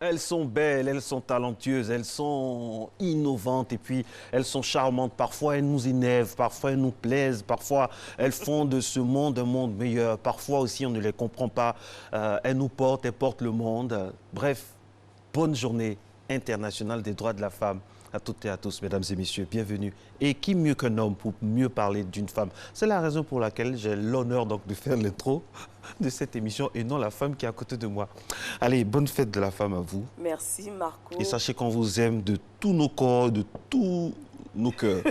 Elles sont belles, elles sont talentueuses, elles sont innovantes et puis elles sont charmantes. Parfois, elles nous énervent, parfois elles nous plaisent, parfois elles font de ce monde un monde meilleur. Parfois aussi, on ne les comprend pas. Elles nous portent, elles portent le monde. Bref, bonne journée internationale des droits de la femme. À toutes et à tous, mesdames et messieurs, bienvenue. Et qui mieux qu'un homme pour mieux parler d'une femme? C'est la raison pour laquelle j'ai l'honneur donc de faire l'intro de cette émission et non la femme qui est à côté de moi. Allez, bonne fête de la femme à vous. Merci Marco. Et sachez qu'on vous aime de tous nos corps, de tous nos cœurs.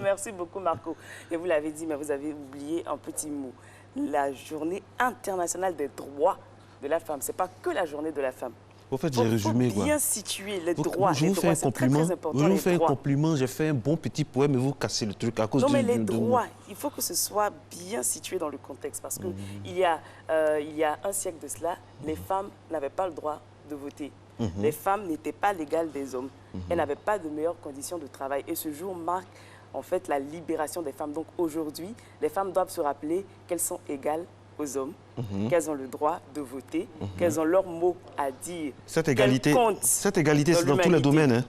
Merci beaucoup Marco. Et vous l'avez dit, mais vous avez oublié un petit mot. La journée internationale des droits de la femme. Ce n'est pas que la journée de la femme. En fait, j'ai résumé. Il faut bien situer les droits. Je vous fais un compliment. Très important, je vous fais un compliment. J'ai fait un bon petit poème et vous cassez le truc à cause non, mais les droits, il faut que ce soit bien situé dans le contexte. Parce qu'il y a un siècle de cela, les femmes n'avaient pas le droit de voter. Les femmes n'étaient pas l'égale des hommes. Elles n'avaient pas de meilleures conditions de travail. Et ce jour marque en fait la libération des femmes. Donc aujourd'hui, les femmes doivent se rappeler qu'elles sont égales aux hommes, qu'elles ont le droit de voter, qu'elles ont leur mot à dire. Cette égalité, c'est dans tous les domaines. Hein?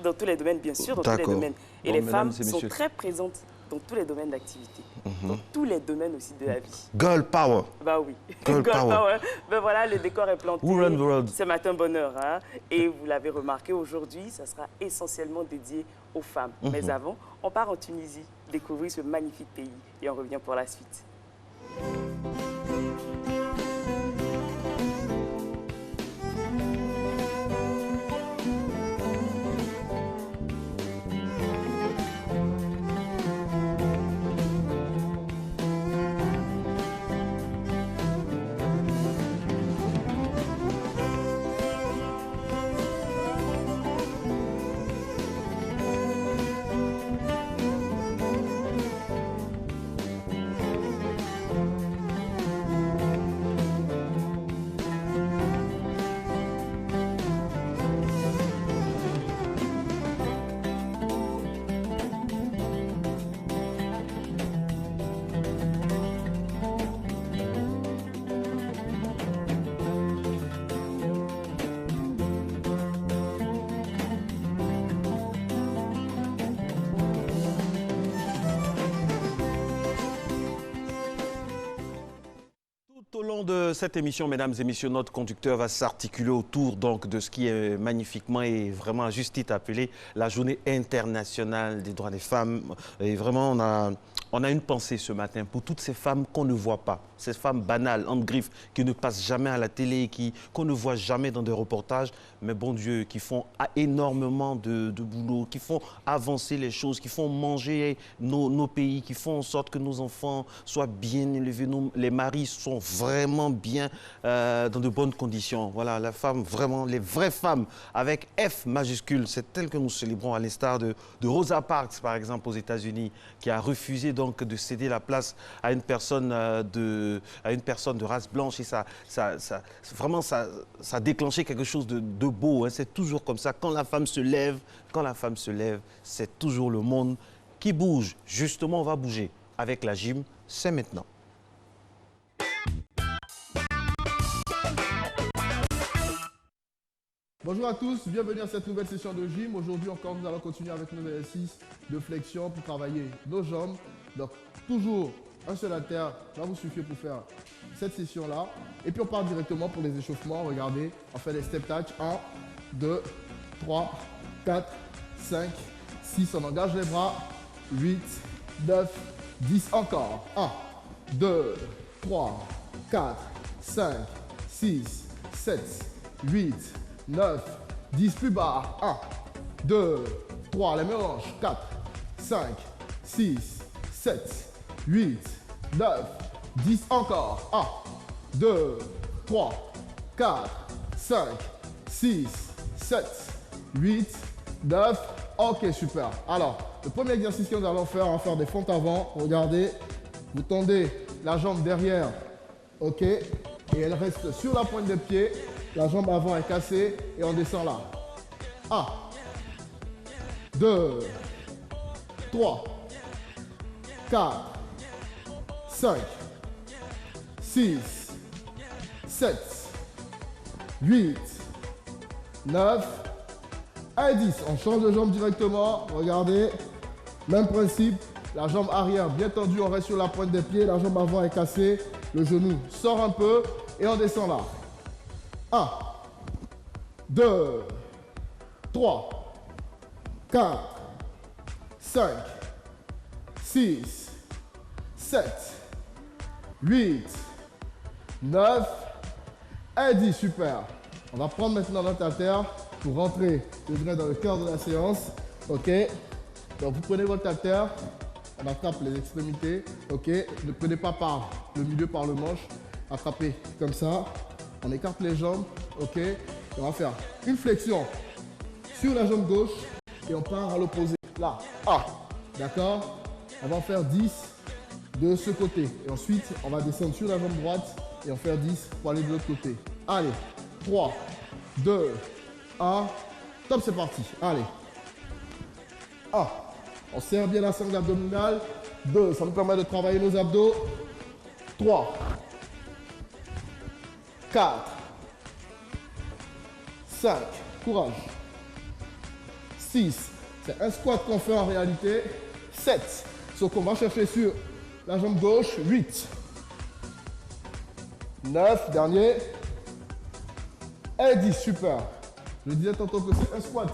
Dans tous les domaines, bien sûr, dans tous les domaines. Et les femmes sont très présentes dans tous les domaines d'activité, dans tous les domaines aussi de la vie. Girl power. Bah oui. Girl power. Ben voilà, le décor est planté. We run the world. Ce matin, bonheur. Hein? Et vous l'avez remarqué, aujourd'hui, ça sera essentiellement dédié aux femmes. Mais avant, on part en Tunisie, découvrir ce magnifique pays. Et on revient pour la suite. Tout au long de cette émission, mesdames et messieurs, notre conducteur va s'articuler autour donc, de ce qui est magnifiquement et vraiment à juste titre appelé la Journée internationale des droits des femmes. Et vraiment, on a une pensée ce matin pour toutes ces femmes qu'on ne voit pas, ces femmes banales, en griffe, qui ne passent jamais à la télé, qu'on ne voit jamais dans des reportages, mais bon Dieu, qui font énormément de boulot, qui font avancer les choses, qui font manger nos pays, qui font en sorte que nos enfants soient bien élevés, les maris sont vraiment bien dans de bonnes conditions. Voilà, la femme, vraiment, les vraies femmes, avec F majuscule, c'est tel que nous célébrons à l'instar de Rosa Parks, par exemple, aux États-Unis, qui a refusé donc de céder la place à une personne de race blanche et ça a déclenché quelque chose de beau. Hein. C'est toujours comme ça. Quand la femme se lève, c'est toujours le monde qui bouge. Justement, on va bouger avec la gym. C'est maintenant. Bonjour à tous, bienvenue à cette nouvelle session de gym. Aujourd'hui encore, nous allons continuer avec nos exercices de flexion pour travailler nos jambes. Donc, toujours un seul haltère va vous suffire pour faire cette session-là. Et puis, on part directement pour les échauffements. Regardez, on fait les step touch. 1, 2, 3, 4, 5, 6. On engage les bras. 8, 9, 10. Encore. 1, 2, 3, 4, 5, 6, 7, 8, 9, 10, plus bas, 1, 2, 3, les mélanges, 4, 5, 6, 7, 8, 9, 10, encore, 1, 2, 3, 4, 5, 6, 7, 8, 9, ok, super. Alors, le premier exercice que nous allons faire, on va faire des fentes avant, regardez, vous tendez la jambe derrière, ok, et elle reste sur la pointe des pieds. La jambe avant est cassée et on descend là. 1, 2, 3, 4, 5, 6, 7, 8, 9 et 10. On change de jambe directement. Regardez. Même principe. La jambe arrière bien tendue, on reste sur la pointe des pieds. La jambe avant est cassée. Le genou sort un peu et on descend là. 1, 2, 3, 4, 5, 6, 7, 8, 9 et 10. Super. On va prendre maintenant notre haltère pour rentrer dans le cœur de la séance. OK. Donc vous prenez votre haltère. On attrape les extrémités, ok. Ne prenez pas par le milieu, par le manche. Attrapez comme ça. On écarte les jambes, ok. Et on va faire une flexion sur la jambe gauche et on part à l'opposé. Là, d'accord. On va en faire 10 de ce côté. Et ensuite, on va descendre sur la jambe droite et en faire 10 pour aller de l'autre côté. Allez, 3, 2, 1. Top, c'est parti. Allez. On serre bien la sangle abdominale. 2, ça nous permet de travailler nos abdos. 3, 4, 5, courage. 6, c'est un squat qu'on fait en réalité. 7, sauf qu'on va chercher sur la jambe gauche. 8, 9, dernier. Et 10, super. Je disais tantôt que c'est un squat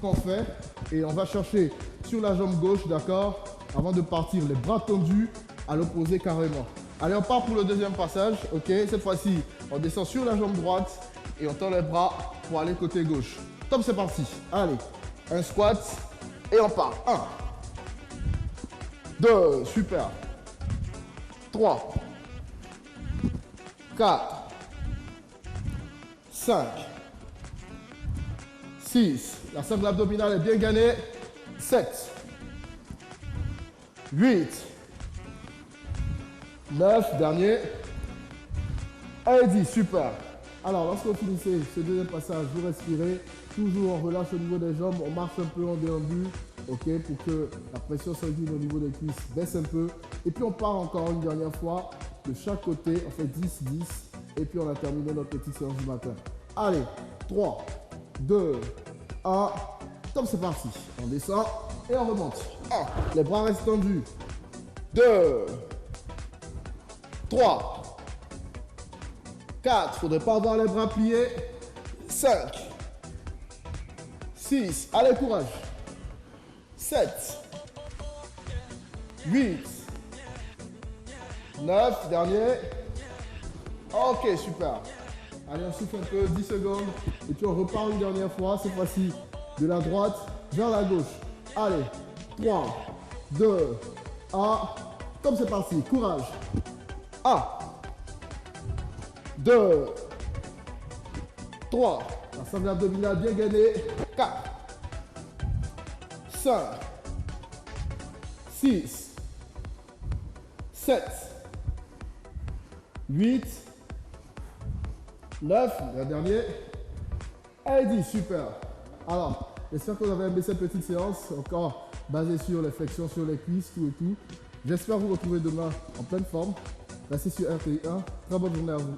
qu'on fait et on va chercher sur la jambe gauche, d'accord, avant de partir, les bras tendus à l'opposé carrément. Allez, on part pour le deuxième passage, ok. Cette fois-ci, on descend sur la jambe droite et on tend les bras pour aller côté gauche. Top, c'est parti. Allez, un squat et on part. 1, 2, super. 3, 4, 5, 6, la sangle abdominale est bien gainée. 7, 8, 9, dernier, et 10, super. Alors, lorsque vous finissez ce deuxième passage, vous respirez, toujours on relâche au niveau des jambes, on marche un peu en déambule, ok, pour que la pression sanguine au niveau des cuisses baisse un peu. Et puis on part encore une dernière fois de chaque côté, on fait 10, 10, et puis on a terminé notre petite séance du matin. Allez, 3, 2, 1, top, c'est parti. On descend et on remonte. 1, les bras restent tendus. 2, 3, 4, il ne faudrait pas avoir les bras pliés. 5, 6, allez, courage. 7, 8, 9, dernier. Ok, super. Allez, on souffle un peu, 10 secondes. Et puis on repart une dernière fois, cette fois-ci de la droite vers la gauche. Allez, 3, 2, 1. Comme c'est parti, courage. 1, 2, 3. La sangle abdominale bien gainée. 4, 5, 6, 7, 8, 9, le dernier, et 10, super. Alors, j'espère que vous avez aimé cette petite séance, encore basée sur les flexions sur les cuisses, tout et tout. J'espère vous retrouver demain en pleine forme. Restez sur RTI1. Très bonne journée à vous.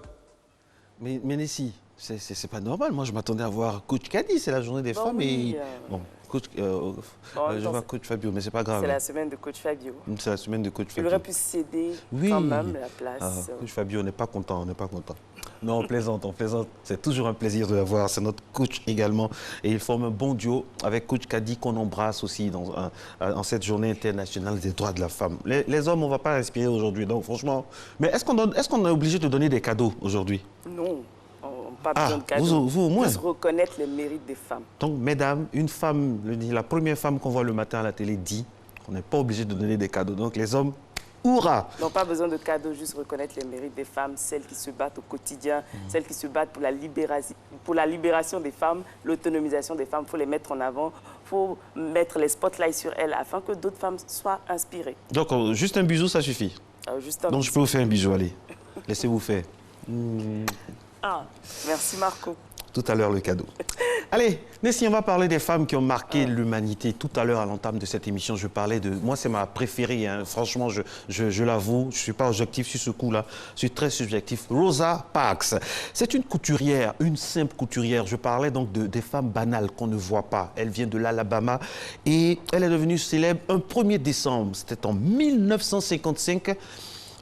Mais Nessie, c'est pas normal. Moi, je m'attendais à voir Coach Kadi, c'est la journée des femmes. Oui, et bon, coach, je vois Coach Fabio, mais c'est pas grave. C'est la semaine de Coach Fabio. C'est la semaine de Coach Fabio. Il aurait pu céder quand même la place. Coach Fabio, on n'est pas content, on n'est pas content. Non, on plaisante. C'est toujours un plaisir de l'avoir. C'est notre coach également. Et il forme un bon duo avec Coach Kadi qu'on embrasse aussi dans cette journée internationale des droits de la femme. Les hommes, on ne va pas respirer aujourd'hui. Donc franchement, mais est-ce qu'on est obligé de donner des cadeaux aujourd'hui? Non, pas besoin de cadeaux. Vous au moins. Juste reconnaître les mérites des femmes. Donc, mesdames, une femme, la première femme qu'on voit le matin à la télé dit qu'on n'est pas obligé de donner des cadeaux. Donc les hommes, hurrah! Non, pas besoin de cadeaux, juste reconnaître les mérites des femmes, celles qui se battent au quotidien, celles qui se battent pour la libération des femmes, l'autonomisation des femmes. Il faut les mettre en avant, il faut mettre les spotlights sur elles afin que d'autres femmes soient inspirées. Donc, juste un bisou, ça suffit. Donc, je peux vous faire un bisou, allez. Laissez-vous faire. Merci Marco. Tout à l'heure, le cadeau. Allez, Nessie, on va parler des femmes qui ont marqué l'humanité. Tout à l'heure, à l'entame de cette émission, je parlais de... Moi, c'est ma préférée, hein. Franchement, je l'avoue. Je ne suis pas objectif sur ce coup-là. Je suis très subjectif. Rosa Parks. C'est une couturière, une simple couturière. Je parlais donc des femmes banales qu'on ne voit pas. Elle vient de l'Alabama et elle est devenue célèbre un 1er décembre. C'était en 1955.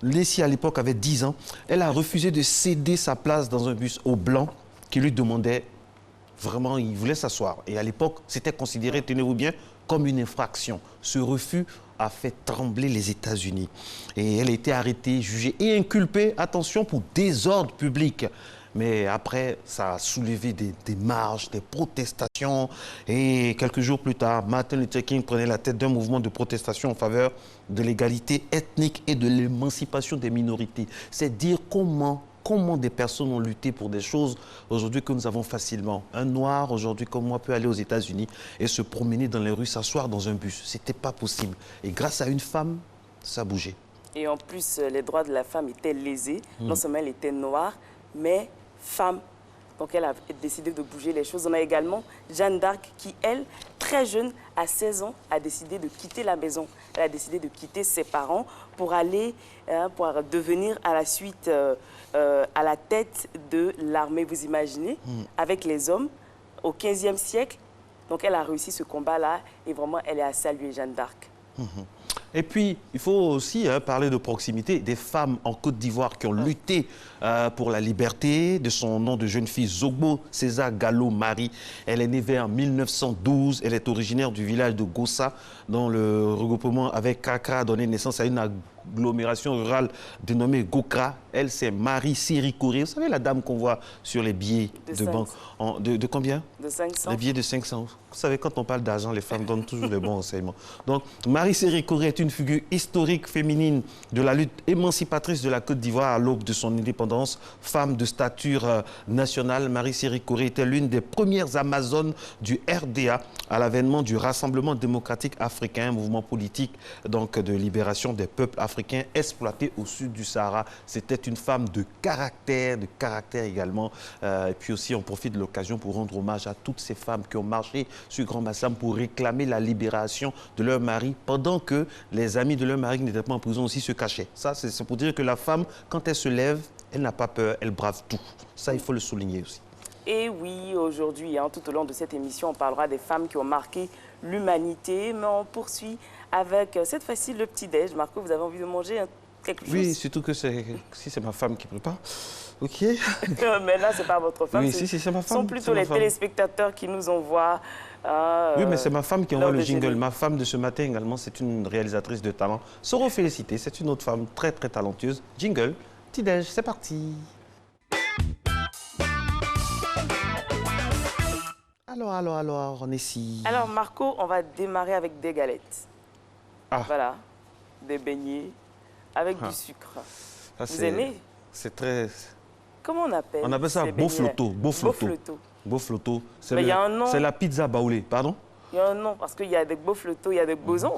Nessie, à l'époque, avait 10 ans. Elle a refusé de céder sa place dans un bus aux Blancs qui lui demandait... Vraiment, il voulait s'asseoir. Et à l'époque, c'était considéré, tenez-vous bien, comme une infraction. Ce refus a fait trembler les États-Unis. Et elle a été arrêtée, jugée et inculpée, attention, pour désordre public. Mais après, ça a soulevé des marches, des protestations. Et quelques jours plus tard, Martin Luther King prenait la tête d'un mouvement de protestation en faveur de l'égalité ethnique et de l'émancipation des minorités. C'est dire comment des personnes ont lutté pour des choses aujourd'hui que nous avons facilement. Un noir, aujourd'hui, comme moi, peut aller aux États-Unis et se promener dans les rues, s'asseoir dans un bus. Ce n'était pas possible. Et grâce à une femme, ça a bougé. Et en plus, les droits de la femme étaient lésés. Non seulement elle était noire, mais femme. Donc elle a décidé de bouger les choses. On a également Jeanne d'Arc qui, elle, très jeune, à 16 ans, a décidé de quitter la maison. Elle a décidé de quitter ses parents pour aller, pour devenir à la suite à la tête de l'armée, vous imaginez, avec les hommes au XVe siècle. Donc elle a réussi ce combat-là et vraiment elle est à saluer, Jeanne d'Arc. Et puis, il faut aussi parler de proximité, des femmes en Côte d'Ivoire qui ont lutté pour la liberté. De son nom de jeune fille, Zogbo César Gallo Marie. Elle est née vers 1912. Elle est originaire du village de Gossa, dont le regroupement avec Kakra a donné naissance à une agglomération rurale dénommée Gokra. Elle, c'est Marie Siri-Kouré. Vous savez, la dame qu'on voit sur les billets de banque. De combien? De 500. Les billets de 500. Vous savez, quand on parle d'argent, les femmes donnent toujours les bons renseignements. Donc, Marie Siri-Kouré est une figure historique féminine de la lutte émancipatrice de la Côte d'Ivoire à l'aube de son indépendance. Femme de stature nationale, Marie Siri-Kouré était l'une des premières Amazones du RDA à l'avènement du Rassemblement démocratique africain, mouvement politique donc, de libération des peuples africains exploités au sud du Sahara. C'était une femme de caractère également. Et puis aussi, on profite de l'occasion pour rendre hommage à toutes ces femmes qui ont marché sur Grand Bassam pour réclamer la libération de leur mari pendant que les amis de leur mari qui n'étaient pas en prison aussi se cachaient. Ça, c'est pour dire que la femme, quand elle se lève, elle n'a pas peur, elle brave tout. Ça, il faut le souligner aussi. Et oui, aujourd'hui, tout au long de cette émission, on parlera des femmes qui ont marqué l'humanité. Mais on poursuit avec, cette fois-ci, le petit-déj. Marco, vous avez envie de manger quelque chose? Oui, surtout que si c'est ma femme qui prépare. OK. Mais là, ce n'est pas votre femme. Oui, si, c'est ma femme. Ce sont plutôt les téléspectateurs qui nous envoient. Oui, mais c'est ma femme qui envoie le jingle. Ma femme de ce matin également, c'est une réalisatrice de talent. Seront félicitées. C'est une autre femme très, très talentueuse. Jingle, petit-déj, c'est parti. Alors, on est ici. Alors, Marco, on va démarrer avec des galettes. Ah. Voilà, des beignets avec du sucre. Ça, vous aimez? C'est très... Comment on appelle? On appelle ça bofloto. Bofloto. C'est la pizza baoulée. Pardon? Il y a un nom, parce qu'il y a des bofloto, il y a des bosons.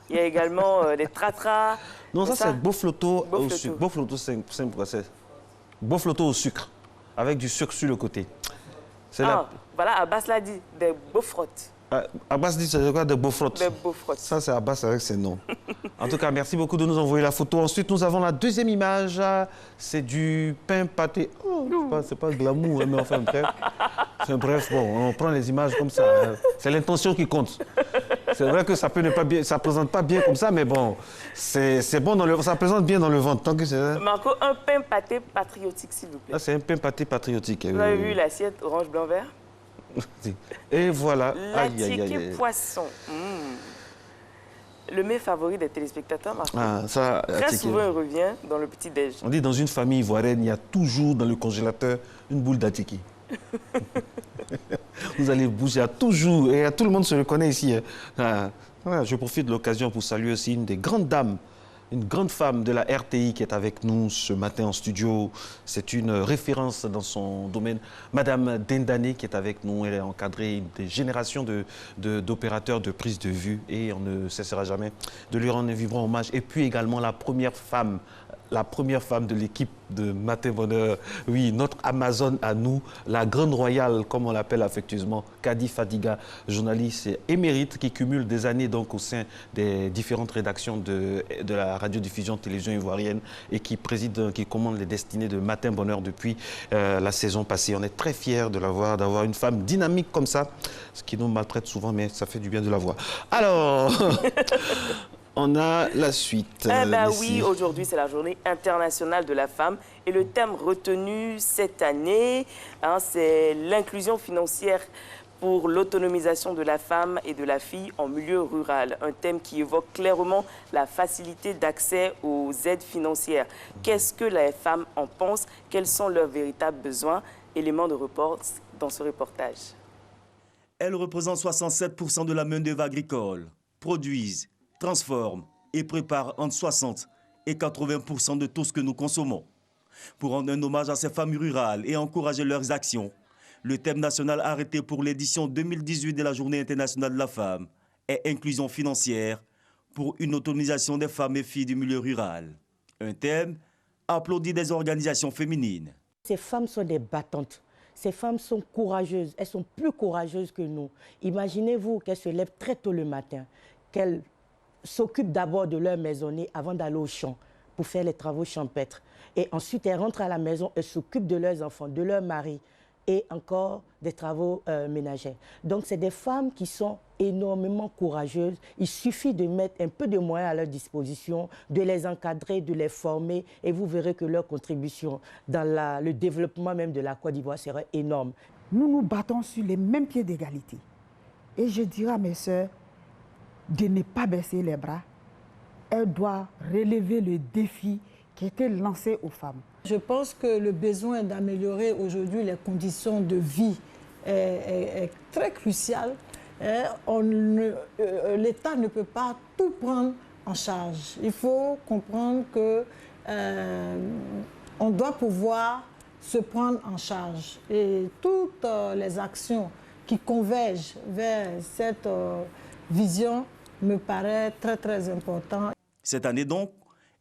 Il y a également des tratras. Non, ça c'est bofloto au sucre. Bofloto, c'est simple. Bofloto au sucre, avec du sucre sur le côté. Voilà, Abbas l'a dit, des beaufrottes. Abbas dit c'est quoi des beaufrottes? Des beaufrottes. Ça, c'est Abbas avec ses noms. En tout cas, merci beaucoup de nous envoyer la photo. Ensuite, nous avons la deuxième image. C'est du pain pâté. Oh, c'est pas glamour, mais enfin, bref. Bon, on prend les images comme ça. C'est l'intention qui compte. C'est vrai que ça peut ne pas bien, ça présente pas bien comme ça, mais bon, c'est bon ça présente bien dans le ventre. Tant que c'est... Marco, un pain pâté patriotique, s'il vous plaît. Ah, c'est un pain pâté patriotique. Vous avez vu l'assiette orange, blanc, vert? Et voilà. L'attiqué poisson. Le mets favori des téléspectateurs, Marco. Très souvent, il revient dans le petit-déj. On dit dans une famille ivoirienne, il y a toujours dans le congélateur une boule d'attiqué. Vous allez bouger, il y a toujours, et tout le monde se le connaît ici. Voilà, je profite de l'occasion pour saluer aussi une des grandes dames, une grande femme de la RTI qui est avec nous ce matin en studio. C'est une référence dans son domaine. Madame Dendane qui est avec nous. Elle a encadré des générations d'opérateurs de prise de vue et on ne cessera jamais de lui rendre un vibrant hommage. Et puis également la première femme la première femme de l'équipe de Matin Bonheur. Oui, notre Amazone à nous, la grande royale, comme on l'appelle affectueusement, Kadi Fadiga, journaliste émérite qui cumule des années donc au sein des différentes rédactions de la radiodiffusion télévision ivoirienne et qui préside, qui commande les destinées de Matin Bonheur depuis la saison passée. On est très fiers de l'avoir, d'avoir une femme dynamique comme ça, ce qui nous maltraite souvent, mais ça fait du bien de la voir. Alors... On a la suite. Oui, aujourd'hui c'est la journée internationale de la femme et le thème retenu cette année, c'est l'inclusion financière pour l'autonomisation de la femme et de la fille en milieu rural. Un thème qui évoque clairement la facilité d'accès aux aides financières. Qu'est-ce que les femmes en pensent? Quels sont leurs véritables besoins? Éléments de report dans ce reportage. Elles représentent 67% de la main-d'œuvre agricole, produisent, transforment et préparent entre 60 et 80% de tout ce que nous consommons. Pour rendre un hommage à ces femmes rurales et encourager leurs actions, le thème national arrêté pour l'édition 2018 de la Journée internationale de la femme est inclusion financière pour une autonomisation des femmes et filles du milieu rural. Un thème applaudi des organisations féminines. Ces femmes sont des battantes. Ces femmes sont courageuses. Elles sont plus courageuses que nous. Imaginez-vous qu'elles se lèvent très tôt le matin, qu'elles s'occupent d'abord de leur maisonnée avant d'aller au champ pour faire les travaux champêtres. Et ensuite, elles rentrent à la maison, elles s'occupent de leurs enfants, de leur mari et encore des travaux ménagers. Donc, c'est des femmes qui sont énormément courageuses. Il suffit de mettre un peu de moyens à leur disposition, de les encadrer, de les former et vous verrez que leur contribution dans le développement même de la Côte d'Ivoire sera énorme. Nous nous battons sur les mêmes pieds d'égalité. Et je dirais à mes sœurs, de ne pas baisser les bras. Elle doit relever le défi qui était lancé aux femmes. Je pense que le besoin d'améliorer aujourd'hui les conditions de vie est très crucial. L'État ne peut pas tout prendre en charge. Il faut comprendre qu'on doit pouvoir se prendre en charge. Et toutes les actions qui convergent vers cette vision me paraît très, très important. Cette année donc,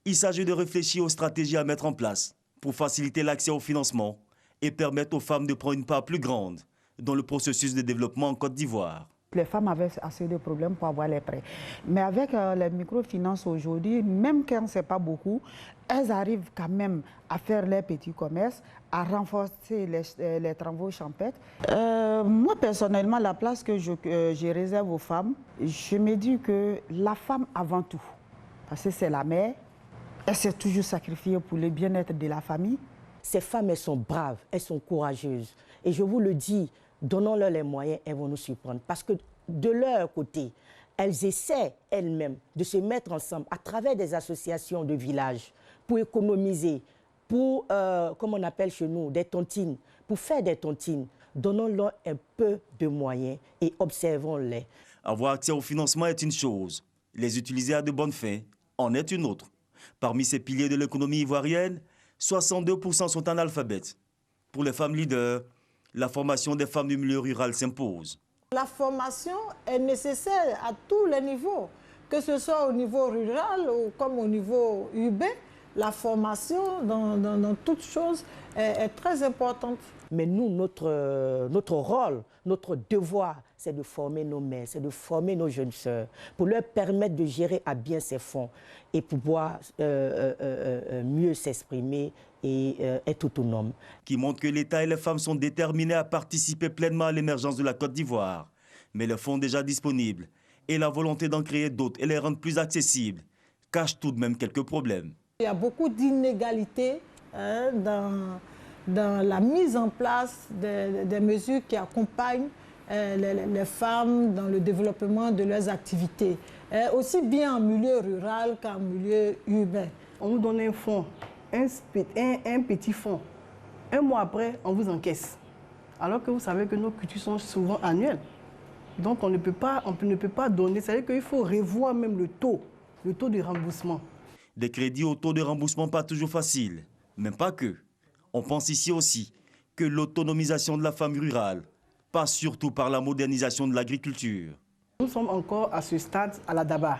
il s'agit de réfléchir aux stratégies à mettre en place pour faciliter l'accès au financement et permettre aux femmes de prendre une part plus grande dans le processus de développement en Côte d'Ivoire. Les femmes avaient assez de problèmes pour avoir les prêts. Mais avec les microfinances aujourd'hui, même quand ce n'est pas beaucoup, elles arrivent quand même à faire les petits commerces, à renforcer les travaux champêtres. Moi, personnellement, la place que je réserve aux femmes, je me dis que la femme avant tout, parce que c'est la mère, elle s'est toujours sacrifiée pour le bien-être de la famille. Ces femmes, elles sont braves, elles sont courageuses. Et je vous le dis, donnons-leur les moyens, elles vont nous surprendre. Parce que de leur côté, elles essaient elles-mêmes de se mettre ensemble à travers des associations de villages pour économiser, pour, comme on appelle chez nous, des tontines, pour faire des tontines. Donnons-leur un peu de moyens et observons-les. Avoir accès au financement est une chose. Les utiliser à de bonnes fins en est une autre. Parmi ces piliers de l'économie ivoirienne, 62% sont analphabètes. Pour les femmes leaders, la formation des femmes du milieu rural s'impose. La formation est nécessaire à tous les niveaux, que ce soit au niveau rural ou comme au niveau urbain. La formation dans toutes choses est très importante. Mais nous, notre rôle, notre devoir, c'est de former nos mères, c'est de former nos jeunes sœurs, pour leur permettre de gérer à bien ces fonds et pouvoir mieux s'exprimer et être autonomes. Qui montre que l'État et les femmes sont déterminés à participer pleinement à l'émergence de la Côte d'Ivoire. Mais les fonds déjà disponibles et la volonté d'en créer d'autres et les rendre plus accessibles cachent tout de même quelques problèmes. Il y a beaucoup d'inégalités dans la mise en place des mesures qui accompagnent les femmes dans le développement de leurs activités, aussi bien en milieu rural qu'en milieu urbain. On nous donne un fonds, un petit fonds. Un mois après, on vous encaisse. Alors que vous savez que nos cultures sont souvent annuelles. Donc on ne peut pas donner, c'est-à-dire qu'il faut revoir même le taux de remboursement. Des crédits au taux de remboursement pas toujours faciles, mais pas que. On pense ici aussi que l'autonomisation de la femme rurale passe surtout par la modernisation de l'agriculture. Nous sommes encore à ce stade à la Daba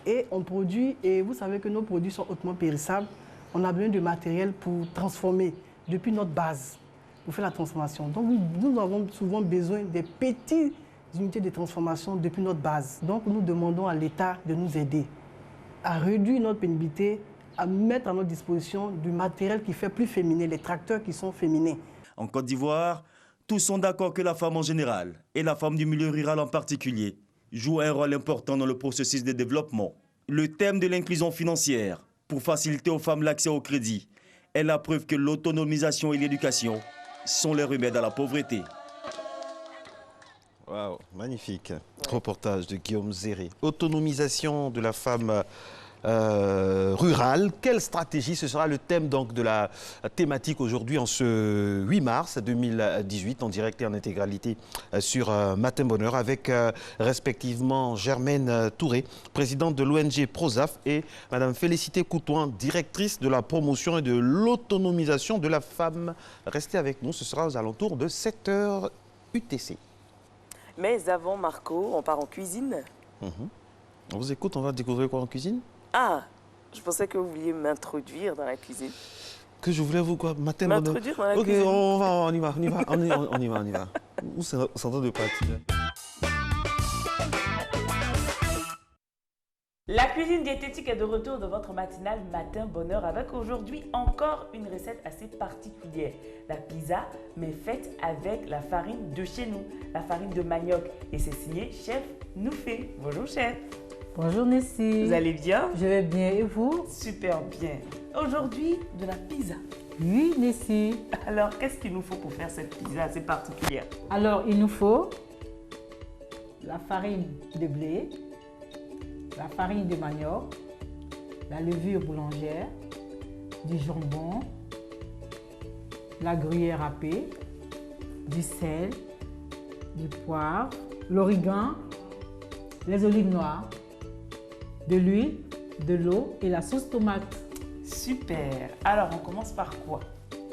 et on produit, et vous savez que nos produits sont hautement périssables. on a besoin de matériel pour transformer depuis notre base, pour faire la transformation. Donc nous avons souvent besoin des petites unités de transformation depuis notre base. Donc nous demandons à l'État de nous aider à réduire notre pénibilité, à mettre à notre disposition du matériel qui fait plus féminin, les tracteurs qui sont féminins. En Côte d'Ivoire, tous sont d'accord que la femme en général, et la femme du milieu rural en particulier, joue un rôle important dans le processus de développement. Le thème de l'inclusion financière, pour faciliter aux femmes l'accès au crédit, est la preuve que l'autonomisation et l'éducation sont les remèdes à la pauvreté. Waouh, magnifique. Reportage de Guillaume Zéré. Autonomisation de la femme rurale. Quelle stratégie? Ce sera le thème donc de la thématique aujourd'hui en ce 8 mars 2018 en direct et en intégralité sur Matin Bonheur avec respectivement Germaine Touré, présidente de l'ONG Prozaf, et Madame Félicité Coutouin, directrice de la promotion et de l'autonomisation de la femme. Restez avec nous, ce sera aux alentours de 7h UTC. Mais avant, Marco, on part en cuisine. On vous écoute, on va découvrir quoi en cuisine? Ah, je pensais que vous vouliez m'introduire dans la cuisine. Que je voulais vous quoi? M'introduire dans la cuisine? Ok, on y va. Où s'entend de partir? La cuisine diététique est de retour de votre matinale Matin Bonheur avec aujourd'hui encore une recette assez particulière. La pizza, mais faite avec la farine de chez nous, la farine de manioc. Et c'est signé Chef Noufé. Bonjour chef. Bonjour Nessie. Vous allez bien? Je vais bien et vous? Super bien. Aujourd'hui, de la pizza. Oui Nessie. Alors, qu'est-ce qu'il nous faut pour faire cette pizza assez particulière? Alors, il nous faut la farine de blé, la farine de manioc, la levure boulangère, du jambon, la gruyère râpée, du sel, du poivre, l'origan, les olives noires, de l'huile, de l'eau et la sauce tomate. Super. Alors, on commence par quoi?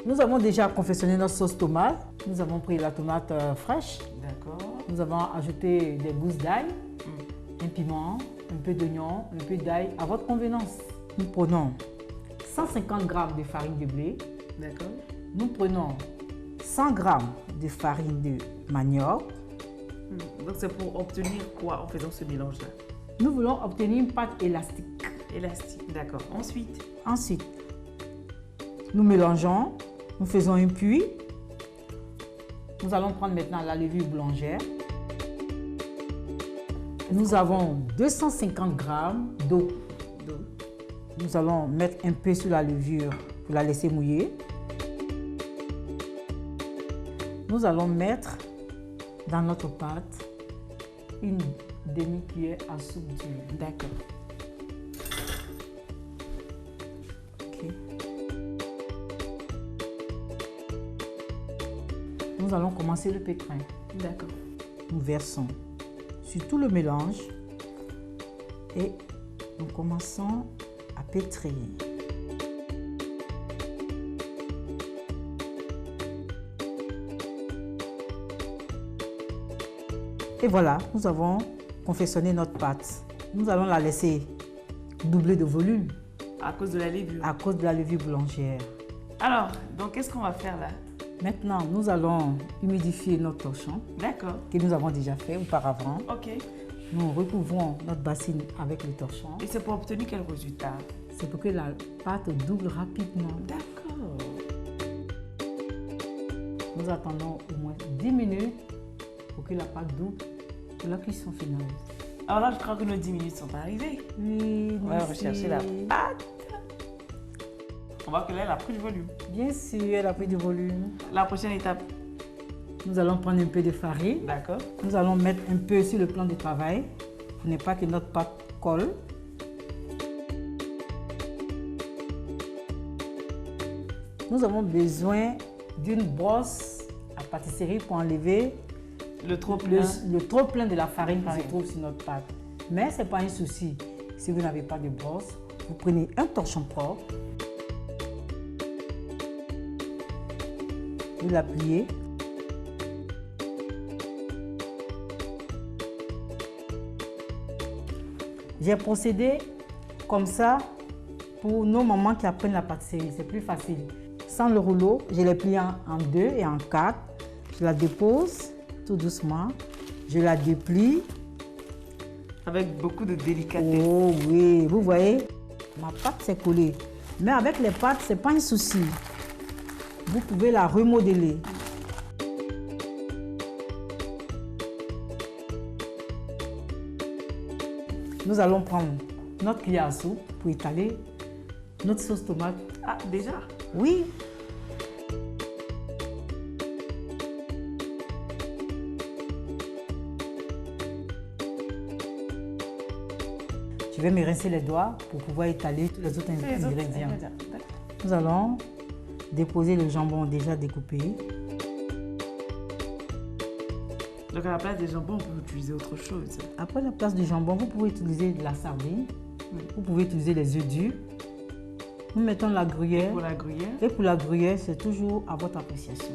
Nous avons déjà confectionné notre sauce tomate. Nous avons pris la tomate fraîche. D'accord. Nous avons ajouté des gousses d'ail, un piment, un peu d'oignon, un peu d'ail à votre convenance. Nous prenons 150 g de farine de blé. D'accord. Nous prenons 100 g de farine de manioc. Donc c'est pour obtenir quoi en faisant ce mélange-là? Nous voulons obtenir une pâte élastique. Élastique, d'accord. Ensuite, nous mélangeons, nous faisons un puits. Nous allons prendre maintenant la levure boulangère. Nous avons 250 g d'eau. Nous allons mettre un peu sur la levure pour la laisser mouiller. Nous allons mettre dans notre pâte une demi-cuillère à soupe d'huile. D'accord. Okay. Nous allons commencer le pétrin. D'accord. Nous versons sur tout le mélange et nous commençons à pétrir. Et voilà, nous avons confectionné notre pâte. Nous allons la laisser doubler de volume. À cause de la levure? À cause de la levure boulangère. Alors, donc qu'est-ce qu'on va faire là? Maintenant, nous allons humidifier notre torchon. D'accord. Que nous avons déjà fait auparavant. Ok. Nous recouvrons notre bassine avec le torchon. Et c'est pour obtenir quel résultat? C'est pour que la pâte double rapidement. D'accord. Nous attendons au moins 10 minutes pour que la pâte double pour la cuisson finale. Alors là, je crois que nos 10 minutes sont arrivées. Oui, on va rechercher la pâte. On voit que là, elle a pris du volume. Bien sûr, elle a pris du volume. La prochaine étape? Nous allons prendre un peu de farine. D'accord. Nous allons mettre un peu sur le plan de travail pour ne pas que notre pâte colle. Nous avons besoin d'une brosse à pâtisserie pour enlever le trop plein de la farine qui se trouve sur notre pâte. Mais ce n'est pas un souci. Si vous n'avez pas de brosse, vous prenez un torchon propre. Vous l'appliez. J'ai procédé comme ça pour nos mamans qui apprennent la pâtisserie, c'est plus facile. Sans le rouleau, je les plie en 2 et en 4. Je la dépose tout doucement. Je la déplie. Avec beaucoup de délicatesse. Oh oui, vous voyez, ma pâte s'est collée. Mais avec les pâtes, ce n'est pas un souci. Vous pouvez la remodeler. Nous allons prendre notre cuillère à soupe pour étaler notre sauce tomate. Ah, déjà? Oui. Je vais me rincer les doigts pour pouvoir étaler tous les autres ingrédients. Nous allons déposer le jambon déjà découpé. Donc à la place des jambons, on peut utiliser autre chose. Après la place du jambon, vous pouvez utiliser de la sardine. Vous pouvez utiliser les œufs durs. Nous mettons la gruyère. Pour la gruyère? Et pour la gruyère, c'est toujours à votre appréciation.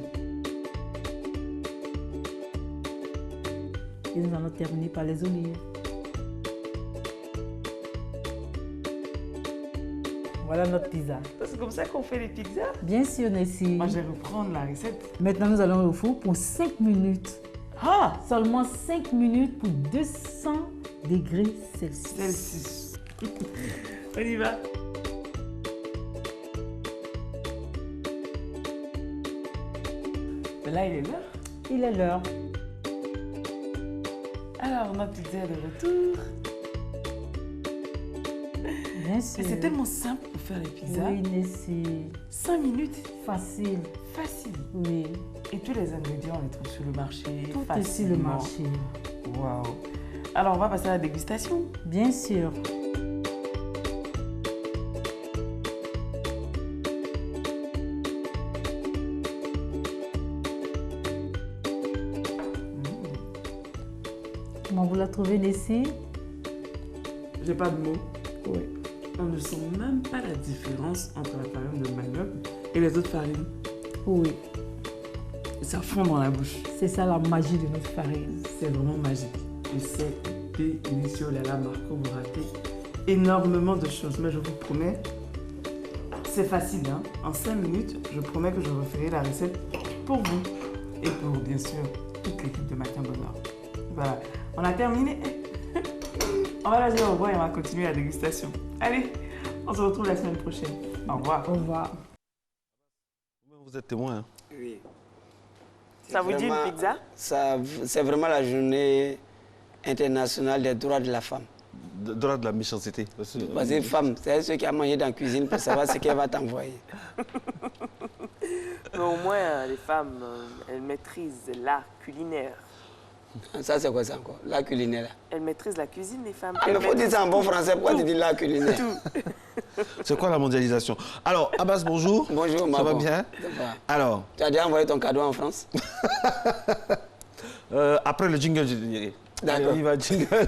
Et nous allons terminer par les olives. Voilà notre pizza. C'est comme ça qu'on fait les pizzas? Bien sûr, Nessie. Moi, je vais reprendre la recette. Maintenant, nous allons au four pour 5 minutes. Ah! Seulement 5 minutes pour 200 degrés Celsius. On y va. Là, il est l'heure. Il est l'heure. Alors, notre pizza est de retour. Bien sûr. C'est tellement simple pour faire les pizzas. Oui, Nessie. 5 minutes. Facile. Facile. Oui. Et tous les ingrédients, on les trouve sur le marché. Tout est sur le marché. Waouh. Alors, on va passer à la dégustation. Bien sûr. Comment vous la trouvez, Nessie? J'ai pas de mots. Oui. On ne sent même pas la différence entre la farine de manioc et les autres farines. Oui. Ça fond dans la bouche. C'est ça la magie de notre farine. C'est vraiment magique. Et c'est délicieux. Là, Marco, vous ratez énormément de choses. Mais je vous promets, c'est facile. Hein? En 5 minutes, je promets que je referai la recette pour vous. Et pour, bien sûr, toute l'équipe de Matin Bonheur. Voilà. On a terminé. On va la dire au revoir et on va continuer la dégustation. Allez, on se retrouve la semaine prochaine. Au revoir. Au revoir. Vous êtes témoin. Hein? Oui. Ça vous dit une pizza? C'est vraiment la journée internationale des droits de la femme. Droit de la méchanceté. Parce que femme, c'est ceux qui a mangé dans la cuisine pour savoir ce qu'elle va t'envoyer. Mais au moins, les femmes, elles maîtrisent l'art culinaire. Ça, c'est quoi ça encore? L'art culinaire. Elles maîtrisent la cuisine, les femmes. Il faut dire ça en bon français. Pourquoi tu dis l'art culinaire? C'est quoi la mondialisation? Alors, Abbas, bonjour. Bonjour, Ça Marco. va bien? Ça va. Alors, tu as déjà envoyé ton cadeau en France? après le jingle, je te dirai. D'accord. Il va jingle.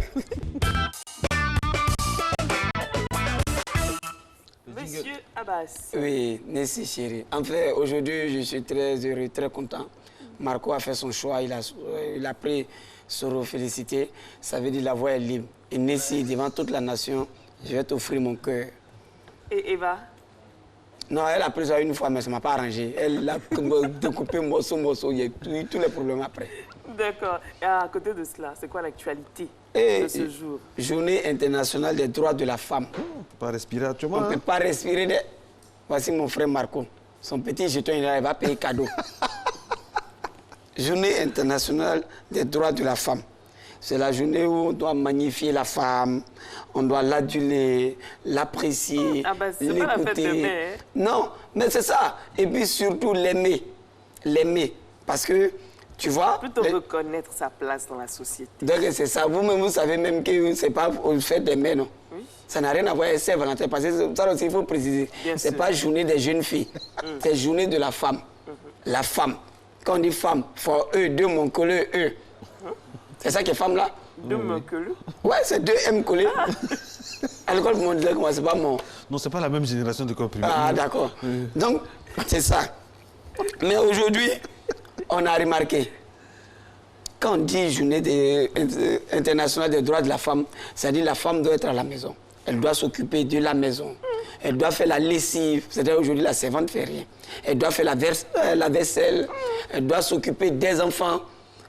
Monsieur Abbas. Oui, Nessie chérie. En fait, aujourd'hui, je suis très heureux, très content. Marco a fait son choix, il a pris Soro félicité. Ça veut dire la voix est libre. Et Nessie, devant toute la nation, je vais t'offrir mon cœur. Et Eva? Non, elle a pris ça une fois, mais ça ne m'a pas arrangé. Elle a découpé morceau, il y a eu tous les problèmes après. D'accord. Et à côté de cela, c'est quoi l'actualité de ce jour? Journée internationale des droits de la femme. On ne peut pas respirer actuellement. On ne peut pas respirer. Voici mon frère Marco. Son petit jeton, il va payer cadeau. Journée internationale des droits de la femme. C'est la journée où on doit magnifier la femme, on doit l'aduler, l'apprécier, Ah ben, c'est pas la fête de mai, hein? Non, mais c'est ça. Et puis surtout l'aimer. L'aimer. Parce que, tu vois... Plutôt reconnaître sa place dans la société. Donc c'est ça. Vous-même, vous savez même que ce n'est pas le fait d'aimer, non? Oui. Ça n'a rien à voir avec Saint-Valentin. Parce que ça aussi, il faut préciser. Ce n'est pas journée des jeunes filles. C'est journée de la femme. La femme. Quand on dit femme, il faut deux mots collés, eux. C'est ça qui est femme là? Deux mots collés? Ouais, c'est deux M collés. À l'école, on disait que c'est pas mon. Non, c'est pas la même génération de corps primaire. Ah, d'accord. Donc, c'est ça. Mais aujourd'hui, on a remarqué, quand on dit journée internationale des droits de la femme, c'est-à-dire la femme doit être à la maison. Elle doit s'occuper de la maison. elle doit faire la lessive. C'est-à-dire aujourd'hui, la servante ne fait rien. Elle doit faire la vaisselle, elle doit s'occuper des enfants,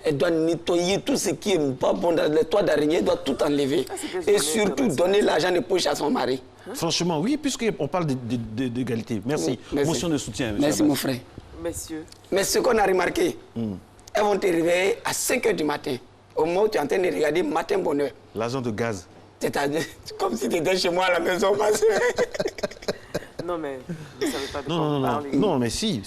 elle doit nettoyer tout ce qui n'est pas bon dans les toits d'araignée, elle doit tout enlever. Et surtout, donner l'argent de poche à son mari. Franchement, oui, puisqu'on parle d'égalité. Merci. Merci. Motion de soutien. Merci, mon frère. Messieurs. Mais ce qu'on a remarqué, elles vont te réveiller à 5 h du matin. Au moment où tu es en train de regarder Matin Bonheur. L'agent de gaz. C'est-à-dire, comme si tu étais chez moi à la maison, ma soeur. Non, mais vous ne savez pas de quoi Non, vous non, parlez. non, mais si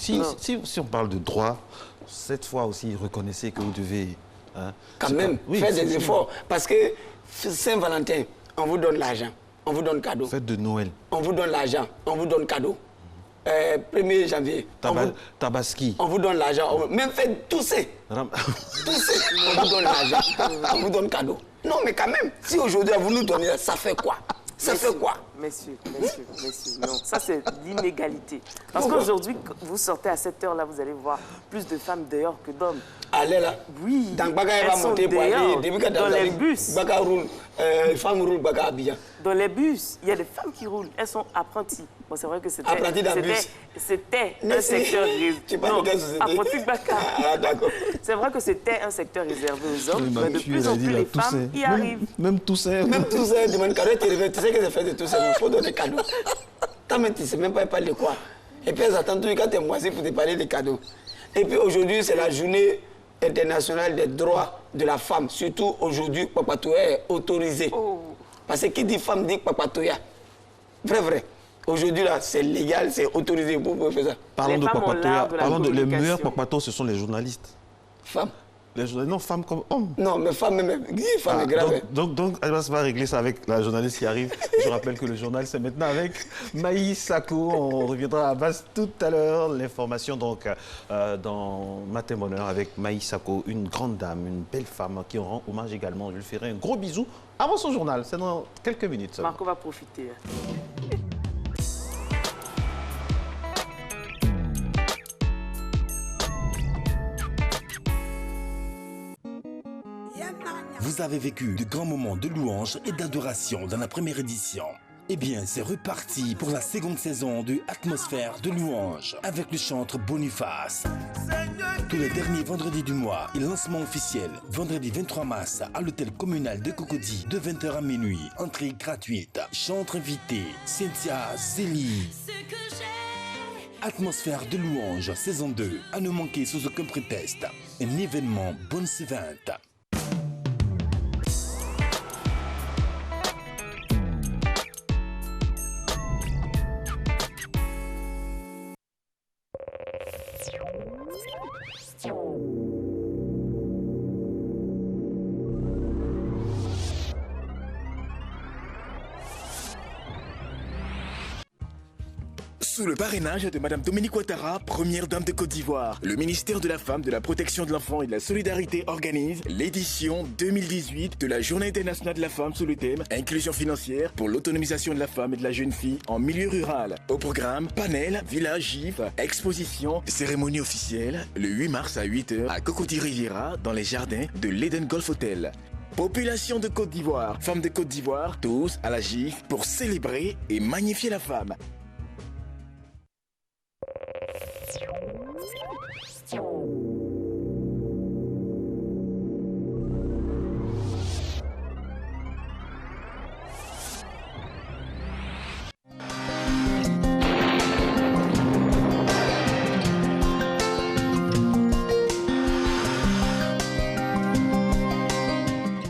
on parle de droit, cette fois aussi, reconnaissez que vous devez... Hein, quand même, oui, faire des efforts. Parce que Saint-Valentin, on vous donne l'argent, on vous donne cadeau. Fête de Noël. On vous donne l'argent, on vous donne cadeau. 1er janvier, Tabaski. On vous donne l'argent. Même faites Toussaint. Toussaint, on vous donne l'argent, on vous donne cadeau. Non, mais quand même, si aujourd'hui vous nous donnez, ça fait quoi? Ça fait quoi? Messieurs, non, ça c'est l'inégalité. Parce qu'aujourd'hui, vous sortez à cette heure-là, vous allez voir plus de femmes dehors que d'hommes. Allez là. Oui. Dans Baga, elle va monter pour aller. Dans les bus. Baga roule. Femmes roulent Baga à Abidjan. Dans les bus, il y a des femmes qui roulent. Elles sont apprenties. Bon, c'est vrai que c'était un secteur réservé. Tu parles de quelle société? Apprenti Baga. Ah, d'accord. C'est vrai que c'était un secteur réservé aux hommes, mais de plus en plus les femmes y arrivent. Même Toussaint. Même Toussaint, demande cadeau, tu sais que c'est fait de Toussaint, il faut donner cadeau. Quand même, tu ne sais même pas elle parle de quoi. Et puis elles attendent toujours quand tu es moisi pour te parler des cadeaux. Et puis aujourd'hui, c'est la journée internationale des droits de la femme. Surtout aujourd'hui, Papatoya est autorisé. Parce que qui dit femme dit Papatoya. Vrai. Aujourd'hui, là, c'est légal, c'est autorisé. Vous pouvez faire ça. Parlons de Papatoya. Les meilleurs papatos, ce sont les journalistes. Femmes. Les journalistes, non, femmes comme hommes. Non, mais femmes, même. Femme est grave. Donc, elle va régler ça avec la journaliste qui arrive. Je rappelle que le journal, c'est maintenant avec Maïs Sako. On reviendra à base tout à l'heure. L'information, donc, dans Matin Bonheur avec Maïs Sako, une grande dame, une belle femme qui rend hommage également. Je lui ferai un gros bisou avant son journal. C'est dans quelques minutes. Marco va profiter. Vous avez vécu de grands moments de louange et d'adoration dans la première édition. Eh bien, c'est reparti pour la seconde saison de Atmosphère de louange avec le chanteur Boniface. Tous les derniers vendredis du mois et lancement officiel, vendredi 23 mars à l'hôtel communal de Cocody de 20h à minuit. Entrée gratuite. Chanteur invité, Cynthia Zélie. Atmosphère de louange, saison 2. À ne manquer sous aucun prétexte. Un événement bonne servante. Sous le parrainage de Madame Dominique Ouattara, première dame de Côte d'Ivoire, le ministère de la Femme, de la Protection de l'Enfant et de la Solidarité organise l'édition 2018 de la Journée internationale de la femme sous le thème Inclusion financière pour l'autonomisation de la femme et de la jeune fille en milieu rural. Au programme, panel, village gif, exposition, cérémonie officielle, le 8 mars à 8h à Cocody Riviera dans les jardins de l'Eden Golf Hotel. Population de Côte d'Ivoire, femmes de Côte d'Ivoire, tous à la gif pour célébrer et magnifier la femme.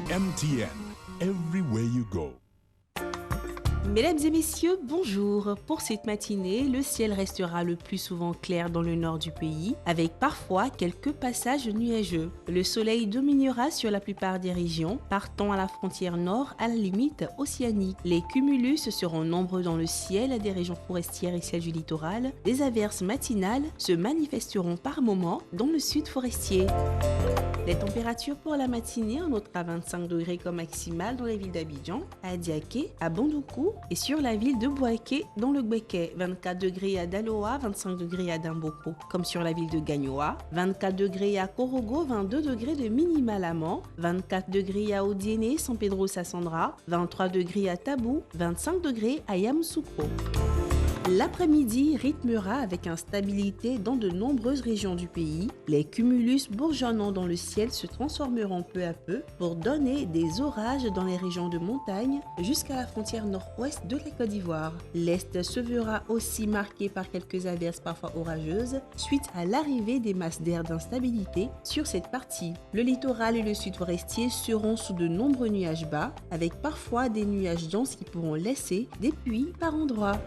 MTN, everywhere you go. Mesdames et messieurs, bonjour. Pour cette matinée, le ciel restera le plus souvent clair dans le nord du pays, avec parfois quelques passages nuageux. Le soleil dominera sur la plupart des régions, partant à la frontière nord à la limite océanique. Les cumulus seront nombreux dans le ciel des régions forestières et celles du littoral. Des averses matinales se manifesteront par moments dans le sud forestier. Les températures pour la matinée, on notera 25 degrés comme maximale dans les villes d'Abidjan, à Diaké, à Bandoukou et sur la ville de Boaké dans le Gbeke, 24 degrés à Daloa, 25 degrés à Damboko, comme sur la ville de Gagnoa, 24 degrés à Korogo, 22 degrés de minimal à Mans, 24 degrés à Odiéné, San Pedro Sassandra, 23 degrés à Tabou, 25 degrés à Yamoussoukro. L'après-midi rythmera avec instabilité dans de nombreuses régions du pays. Les cumulus bourgeonnant dans le ciel se transformeront peu à peu pour donner des orages dans les régions de montagne jusqu'à la frontière nord-ouest de la Côte d'Ivoire. L'Est se verra aussi marqué par quelques averses parfois orageuses suite à l'arrivée des masses d'air d'instabilité sur cette partie. Le littoral et le sud forestier seront sous de nombreux nuages bas avec parfois des nuages denses qui pourront laisser des pluies par endroits.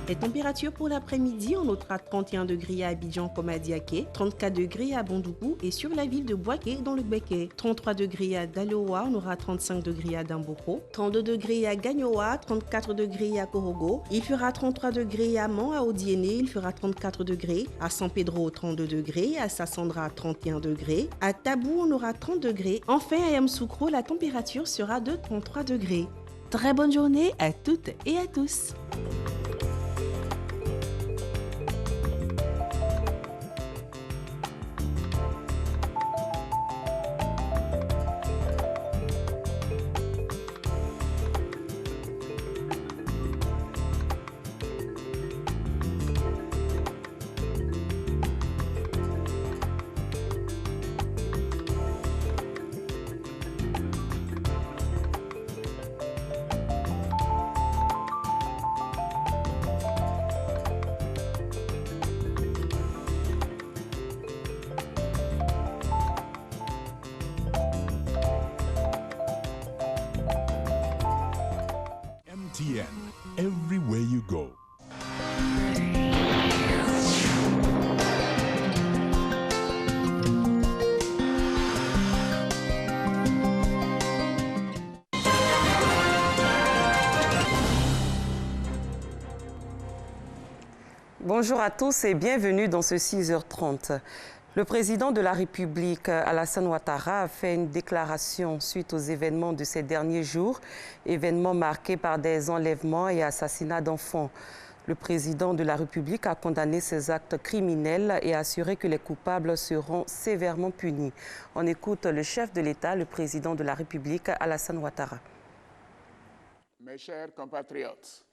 Les températures pour l'après-midi, on notera 31 degrés à Abidjan comme à Diaké, 34 degrés à Bondougou et sur la ville de Boaké dans le Béké, 33 degrés à Daloa, on aura 35 degrés à Damboko, 32 degrés à Gagnoa, 34 degrés à Korogo, il fera 33 degrés à Man à Odiéné, il fera 34 degrés, à San Pedro 32 degrés, à Sassandra 31 degrés, à Tabou on aura 30 degrés, enfin à Yamoussoukro la température sera de 33 degrés. Très bonne journée à toutes et à tous. MTN, everywhere you go. Bonjour à tous et bienvenue dans ce 6h30. Le président de la République, Alassane Ouattara, a fait une déclaration suite aux événements de ces derniers jours, événements marqués par des enlèvements et assassinats d'enfants. Le président de la République a condamné ces actes criminels et assuré que les coupables seront sévèrement punis. On écoute le chef de l'État, le président de la République, Alassane Ouattara. Mes chers compatriotes,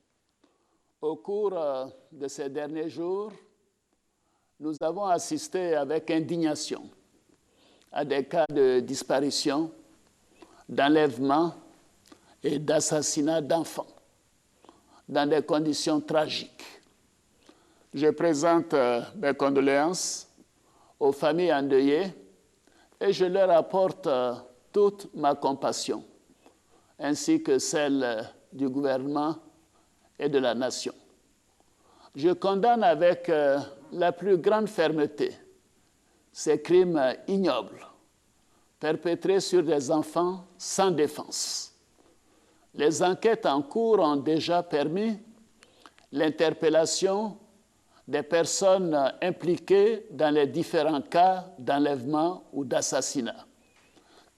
au cours de ces derniers jours, nous avons assisté avec indignation à des cas de disparition, d'enlèvement et d'assassinat d'enfants dans des conditions tragiques. Je présente mes condoléances aux familles endeuillées et je leur apporte toute ma compassion, ainsi que celle du gouvernement et de la nation. Je condamne avec la plus grande fermeté ces crimes ignobles perpétrés sur des enfants sans défense. Les enquêtes en cours ont déjà permis l'interpellation des personnes impliquées dans les différents cas d'enlèvement ou d'assassinat.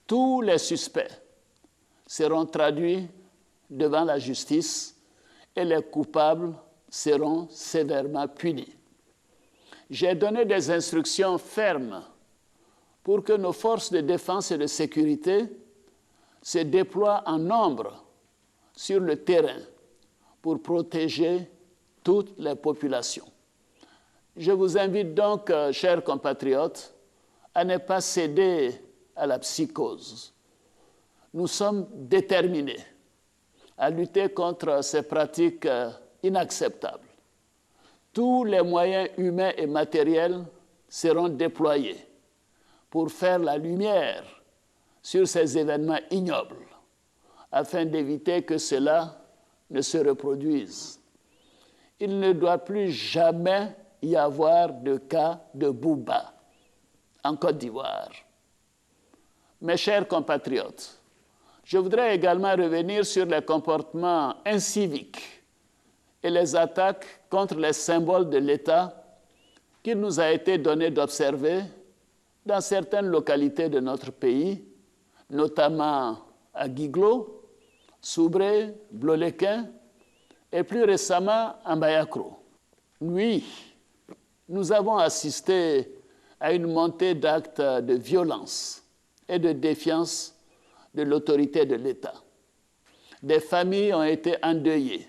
Tous les suspects seront traduits devant la justice et les coupables seront sévèrement punis. J'ai donné des instructions fermes pour que nos forces de défense et de sécurité se déploient en nombre sur le terrain pour protéger toutes les populations. Je vous invite donc, chers compatriotes, à ne pas céder à la psychose. Nous sommes déterminés à lutter contre ces pratiques inacceptables. Tous les moyens humains et matériels seront déployés pour faire la lumière sur ces événements ignobles, afin d'éviter que cela ne se reproduise. Il ne doit plus jamais y avoir de cas de Bouba en Côte d'Ivoire. Mes chers compatriotes, je voudrais également revenir sur les comportements inciviques et les attaques contre les symboles de l'État qu'il nous a été donné d'observer dans certaines localités de notre pays, notamment à Guiglo, Soubré, Blolequin et plus récemment à Mbayakro. Oui, nous avons assisté à une montée d'actes de violence et de défiance de l'autorité de l'État. Des familles ont été endeuillées,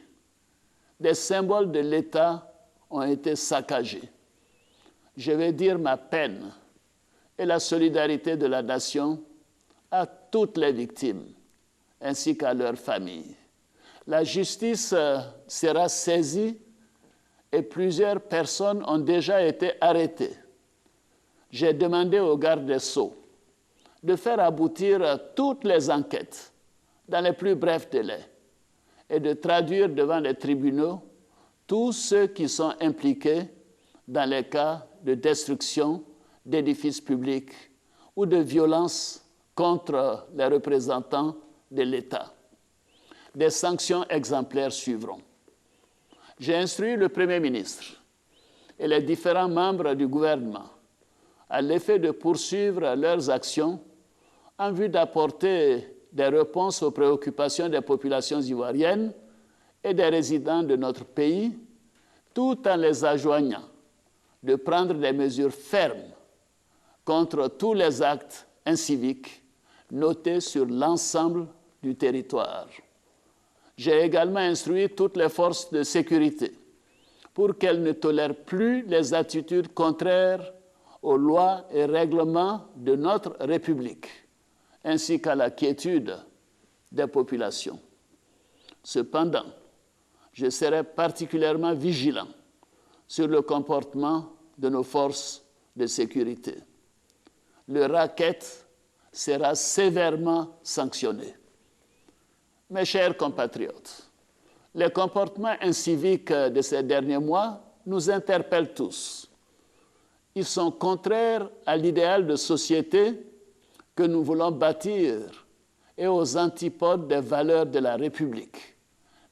des symboles de l'État ont été saccagés. Je vais dire ma peine et la solidarité de la nation à toutes les victimes, ainsi qu'à leurs familles. La justice sera saisie et plusieurs personnes ont déjà été arrêtées. J'ai demandé au garde des Sceaux de faire aboutir toutes les enquêtes dans les plus brefs délais et de traduire devant les tribunaux tous ceux qui sont impliqués dans les cas de destruction d'édifices publics ou de violence contre les représentants de l'État. Des sanctions exemplaires suivront. J'ai instruit le Premier ministre et les différents membres du gouvernement à l'effet de poursuivre leurs actions en vue d'apporter des réponses aux préoccupations des populations ivoiriennes et des résidents de notre pays, tout en les enjoignant de prendre des mesures fermes contre tous les actes inciviques notés sur l'ensemble du territoire. J'ai également instruit toutes les forces de sécurité pour qu'elles ne tolèrent plus les attitudes contraires aux lois et règlements de notre République, ainsi qu'à la quiétude des populations. Cependant, je serai particulièrement vigilant sur le comportement de nos forces de sécurité. Le racket sera sévèrement sanctionné. Mes chers compatriotes, les comportements inciviques de ces derniers mois nous interpellent tous. Ils sont contraires à l'idéal de société que nous voulons bâtir et aux antipodes des valeurs de la République,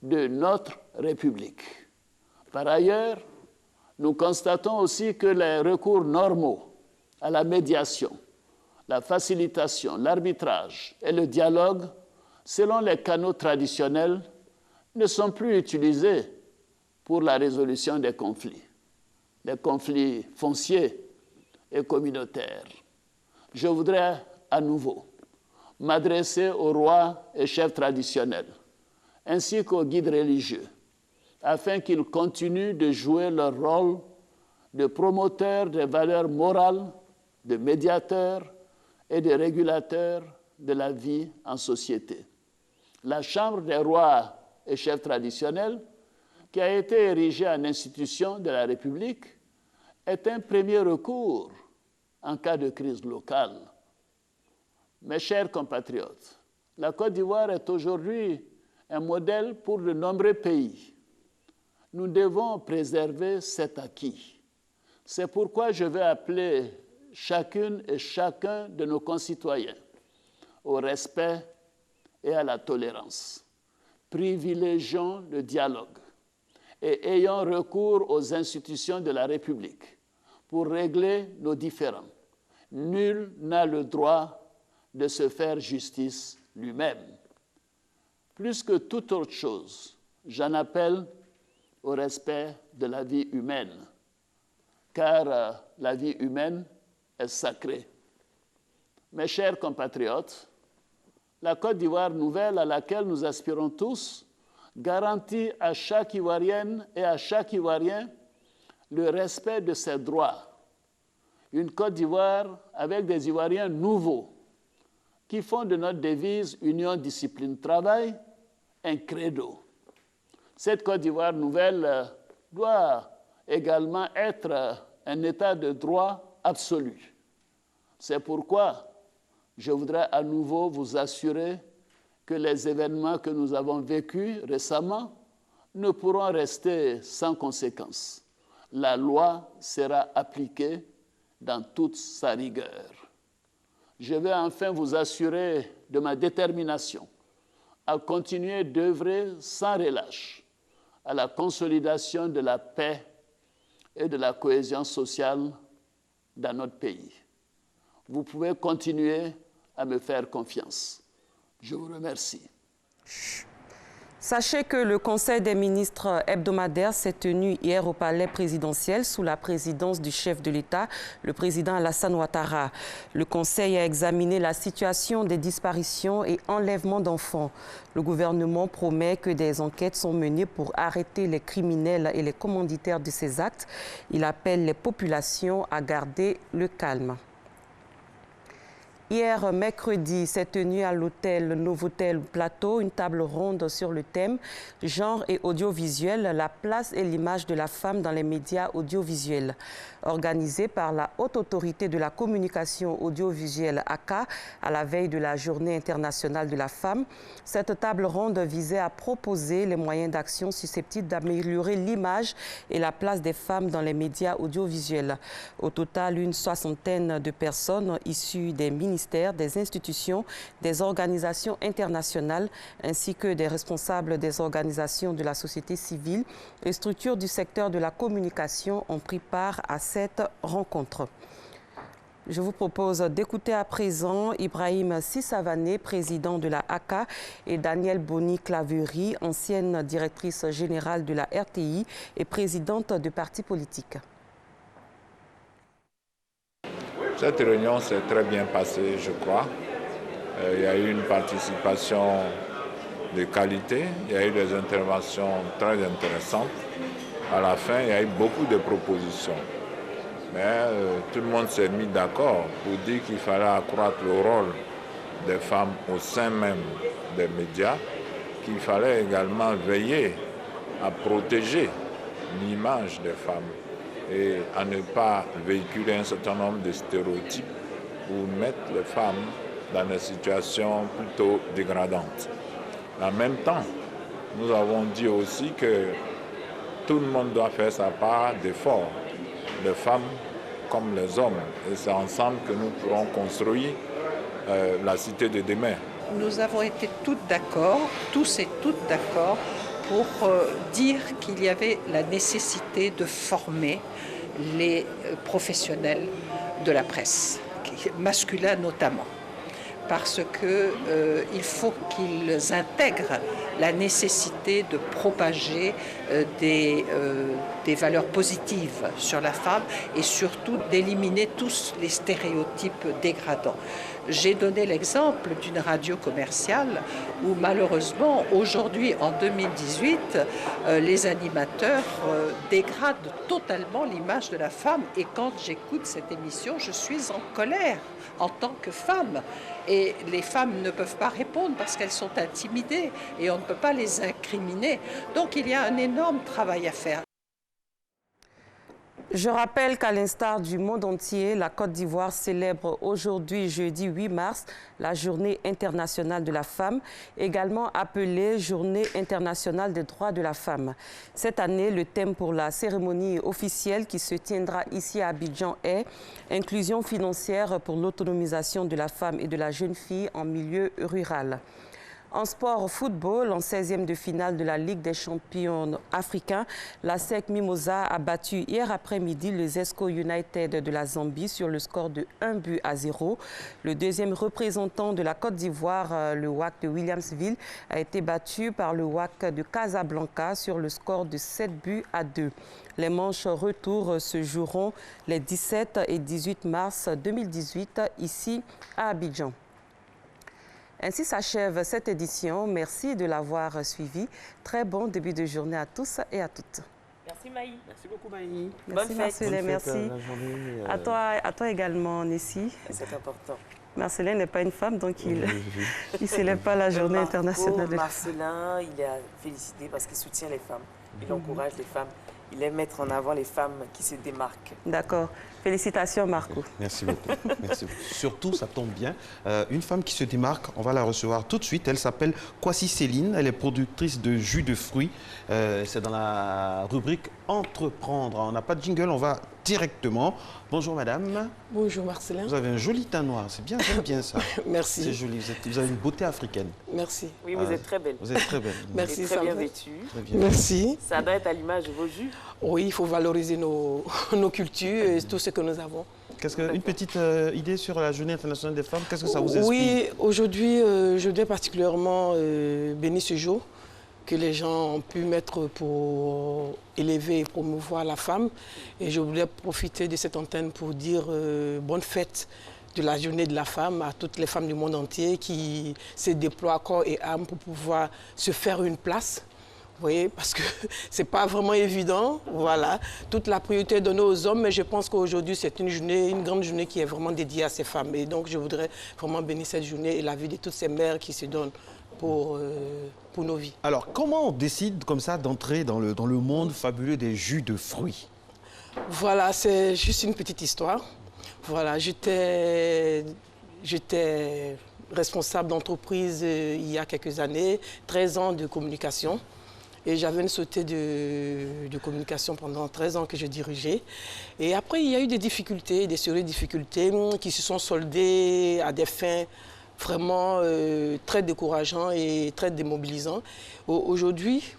de notre République. Par ailleurs, nous constatons aussi que les recours normaux à la médiation, la facilitation, l'arbitrage et le dialogue, selon les canaux traditionnels, ne sont plus utilisés pour la résolution des conflits fonciers et communautaires. Je voudrais à nouveau m'adresser aux rois et chefs traditionnels, ainsi qu'aux guides religieux, afin qu'ils continuent de jouer leur rôle de promoteurs des valeurs morales, de médiateurs et de régulateurs de la vie en société. La Chambre des rois et chefs traditionnels, qui a été érigée en institution de la République, est un premier recours en cas de crise locale. Mes chers compatriotes, la Côte d'Ivoire est aujourd'hui un modèle pour de nombreux pays. Nous devons préserver cet acquis. C'est pourquoi je vais appeler chacune et chacun de nos concitoyens au respect et à la tolérance. Privilégions le dialogue et ayons recours aux institutions de la République pour régler nos différends. Nul n'a le droit de se faire justice lui-même. Plus que toute autre chose, j'en appelle au respect de la vie humaine, car la vie humaine est sacrée. Mes chers compatriotes, la Côte d'Ivoire nouvelle à laquelle nous aspirons tous garantit à chaque Ivoirienne et à chaque Ivoirien le respect de ses droits. Une Côte d'Ivoire avec des Ivoiriens nouveaux qui font de notre devise Union, Discipline, Travail un credo. Cette Côte d'Ivoire nouvelle doit également être un état de droit absolu. C'est pourquoi je voudrais à nouveau vous assurer que les événements que nous avons vécus récemment ne pourront rester sans conséquence. La loi sera appliquée dans toute sa rigueur. Je vais enfin vous assurer de ma détermination à continuer d'œuvrer sans relâche à la consolidation de la paix et de la cohésion sociale dans notre pays. Vous pouvez continuer à me faire confiance. Je vous remercie. Sachez que le Conseil des ministres hebdomadaire s'est tenu hier au palais présidentiel sous la présidence du chef de l'État, le président Alassane Ouattara. Le Conseil a examiné la situation des disparitions et enlèvements d'enfants. Le gouvernement promet que des enquêtes sont menées pour arrêter les criminels et les commanditaires de ces actes. Il appelle les populations à garder le calme. Hier, mercredi, s'est tenue à l'hôtel Novotel Plateau une table ronde sur le thème « Genre et audiovisuel, la place et l'image de la femme dans les médias audiovisuels ». Organisée par la Haute Autorité de la Communication Audiovisuelle ACA à la veille de la Journée internationale de la femme, cette table ronde visait à proposer les moyens d'action susceptibles d'améliorer l'image et la place des femmes dans les médias audiovisuels. Au total, une soixantaine de personnes issues des ministères, des institutions, des organisations internationales, ainsi que des responsables des organisations de la société civile et structures du secteur de la communication ont pris part à cette rencontre. Je vous propose d'écouter à présent Ibrahim Sissavané, président de la ACA, et Danielle Boni-Claverie, ancienne directrice générale de la RTI et présidente du parti politique. Cette réunion s'est très bien passée, je crois. Il y a eu une participation de qualité, il y a eu des interventions très intéressantes. À la fin, il y a eu beaucoup de propositions. Mais tout le monde s'est mis d'accord pour dire qu'il fallait accroître le rôle des femmes au sein même des médias, qu'il fallait également veiller à protéger l'image des femmes et à ne pas véhiculer un certain nombre de stéréotypes pour mettre les femmes dans des situations plutôt dégradantes. En même temps, nous avons dit aussi que tout le monde doit faire sa part d'efforts, les femmes comme les hommes. Et c'est ensemble que nous pourrons construire la cité de demain. Nous avons été toutes d'accord, tous et toutes d'accord, pour dire qu'il y avait la nécessité de former les professionnels de la presse, masculins notamment, parce qu'il faut qu'ils intègrent la nécessité de propager des valeurs positives sur la femme et surtout d'éliminer tous les stéréotypes dégradants. J'ai donné l'exemple d'une radio commerciale où malheureusement, aujourd'hui, en 2018, les animateurs dégradent totalement l'image de la femme. Et quand j'écoute cette émission, je suis en colère en tant que femme. Et les femmes ne peuvent pas répondre parce qu'elles sont intimidées et on ne peut pas les incriminer. Donc il y a un énorme travail à faire. Je rappelle qu'à l'instar du monde entier, la Côte d'Ivoire célèbre aujourd'hui, jeudi 8 mars, la Journée internationale de la femme, également appelée Journée internationale des droits de la femme. Cette année, le thème pour la cérémonie officielle qui se tiendra ici à Abidjan est « Inclusion financière pour l'autonomisation de la femme et de la jeune fille en milieu rural ». En sport football, en 16e de finale de la Ligue des champions africains, la SEC Mimosa a battu hier après-midi le Zesco United de la Zambie sur le score de 1-0. Le deuxième représentant de la Côte d'Ivoire, le WAC de Williamsville, a été battu par le WAC de Casablanca sur le score de 7-2. Les manches retour se joueront les 17 et 18 mars 2018 ici à Abidjan. Ainsi s'achève cette édition. Merci de l'avoir suivi. Très bon début de journée à tous et à toutes. Merci Maï. Merci beaucoup Maï. Merci Marcelin, merci. À toi également Nessie. C'est important. Marcelin n'est pas une femme, donc il ne célèbre pas la journée internationale de la femme. Marcelin, il est félicité parce qu'il soutient les femmes. Il encourage les femmes. Il aime mettre en avant les femmes qui se démarquent. D'accord. Félicitations, Marco. Merci beaucoup. Merci beaucoup. Surtout, ça tombe bien. Une femme qui se démarque, on va la recevoir tout de suite. Elle s'appelle Kwasi Céline. Elle est productrice de jus de fruits. C'est dans la rubrique Entreprendre. On n'a pas de jingle, on va directement. Bonjour, madame. Bonjour, Marcelin. Vous avez un joli teint noir. C'est bien, j'aime bien ça. Merci. C'est joli. Vous avez une beauté africaine. Merci. Oui, vous êtes très belle. Vous êtes très belle. Merci, vous êtes très bien vêtue. Merci. Ça doit être à l'image de vos jus. Oui, il faut valoriser nos cultures et tout ce que nous avons. Une petite idée sur la Journée internationale des femmes, qu'est-ce que ça vous inspire? Oui, aujourd'hui, je dois particulièrement bénir ce jour que les gens ont pu mettre pour élever et promouvoir la femme. Et je voulais profiter de cette antenne pour dire bonne fête de la journée de la femme à toutes les femmes du monde entier qui se déploient corps et âme pour pouvoir se faire une place. Vous voyez, parce que c'est pas vraiment évident, voilà. Toute la priorité est donnée aux hommes, mais je pense qu'aujourd'hui, c'est une journée, une grande journée qui est vraiment dédiée à ces femmes. Et donc, je voudrais vraiment bénir cette journée et la vie de toutes ces mères qui se donnent pour nos vies. Alors, comment on décide comme ça d'entrer dans le monde fabuleux des jus de fruits? Voilà, c'est juste une petite histoire. Voilà, j'étais responsable d'entreprise il y a quelques années, 13 ans de communication. Et j'avais une société de communication pendant 13 ans que je dirigeais. Et après, il y a eu des difficultés, des séries de difficultés qui se sont soldées à des fins vraiment très décourageantes et très démobilisantes. Aujourd'hui,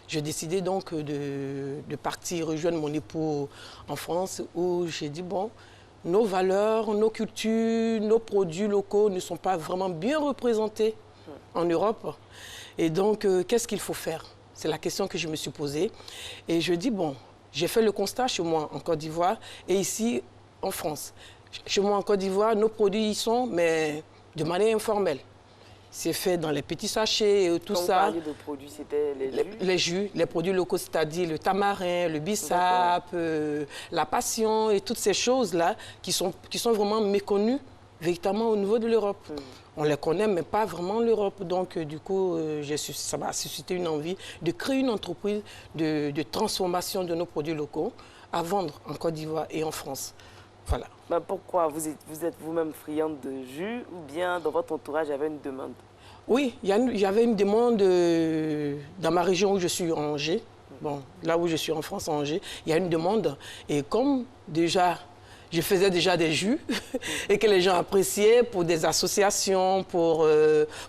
j'ai décidé donc de partir rejoindre mon époux en France où j'ai dit, bon, nos valeurs, nos cultures, nos produits locaux ne sont pas vraiment bien représentés en Europe. Et donc, qu'est-ce qu'il faut faire? C'est la question que je me suis posée. Et je dis, bon, j'ai fait le constat chez moi en Côte d'Ivoire et ici en France. Chez moi en Côte d'Ivoire, nos produits y sont, mais de manière informelle. C'est fait dans les petits sachets et tout ça. Quand vous parliez de produits, c'était les jus? Les jus, les produits locaux, c'est-à-dire le tamarin, le bissap, la passion et toutes ces choses-là qui sont vraiment méconnues véritablement au niveau de l'Europe. On les connaît, mais pas vraiment l'Europe. Donc, du coup, ça m'a suscité une envie de créer une entreprise de transformation de nos produits locaux à vendre en Côte d'Ivoire et en France. Voilà. Ben pourquoi? Vous êtes vous-même friande de jus ou bien dans votre entourage, il y avait une demande? Oui, il y avait une demande dans ma région où je suis, en Angers. Bon, là où je suis en France, en Angers, il y a une demande. Et comme déjà, je faisais déjà des jus et que les gens appréciaient pour des associations, pour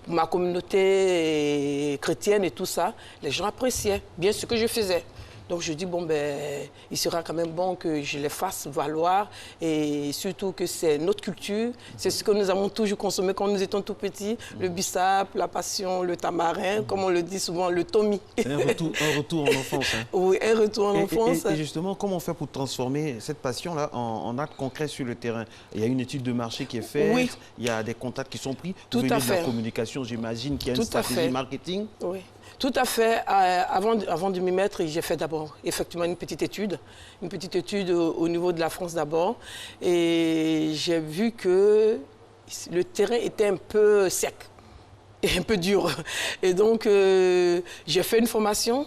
ma communauté chrétienne et tout ça, les gens appréciaient bien ce que je faisais. Donc je dis, bon, ben, il sera quand même bon que je les fasse valoir et surtout que c'est notre culture, c'est ce que nous avons toujours consommé quand nous étions tout petits, le bissap, la passion, le tamarin, comme on le dit souvent, le tomi. Un retour en enfance. Hein. Oui, un retour en enfance. Et justement, comment on fait pour transformer cette passion-là en acte concret sur le terrain? Il y a une étude de marché qui est faite, oui. Il y a des contacts qui sont pris. Tout à fait. De la communication, j'imagine qu'il y a une stratégie marketing. Oui. Tout à fait. Avant de m'y mettre, j'ai fait d'abord effectivement une petite étude au niveau de la France d'abord. Et j'ai vu que le terrain était un peu sec et un peu dur. Et donc, j'ai fait une formation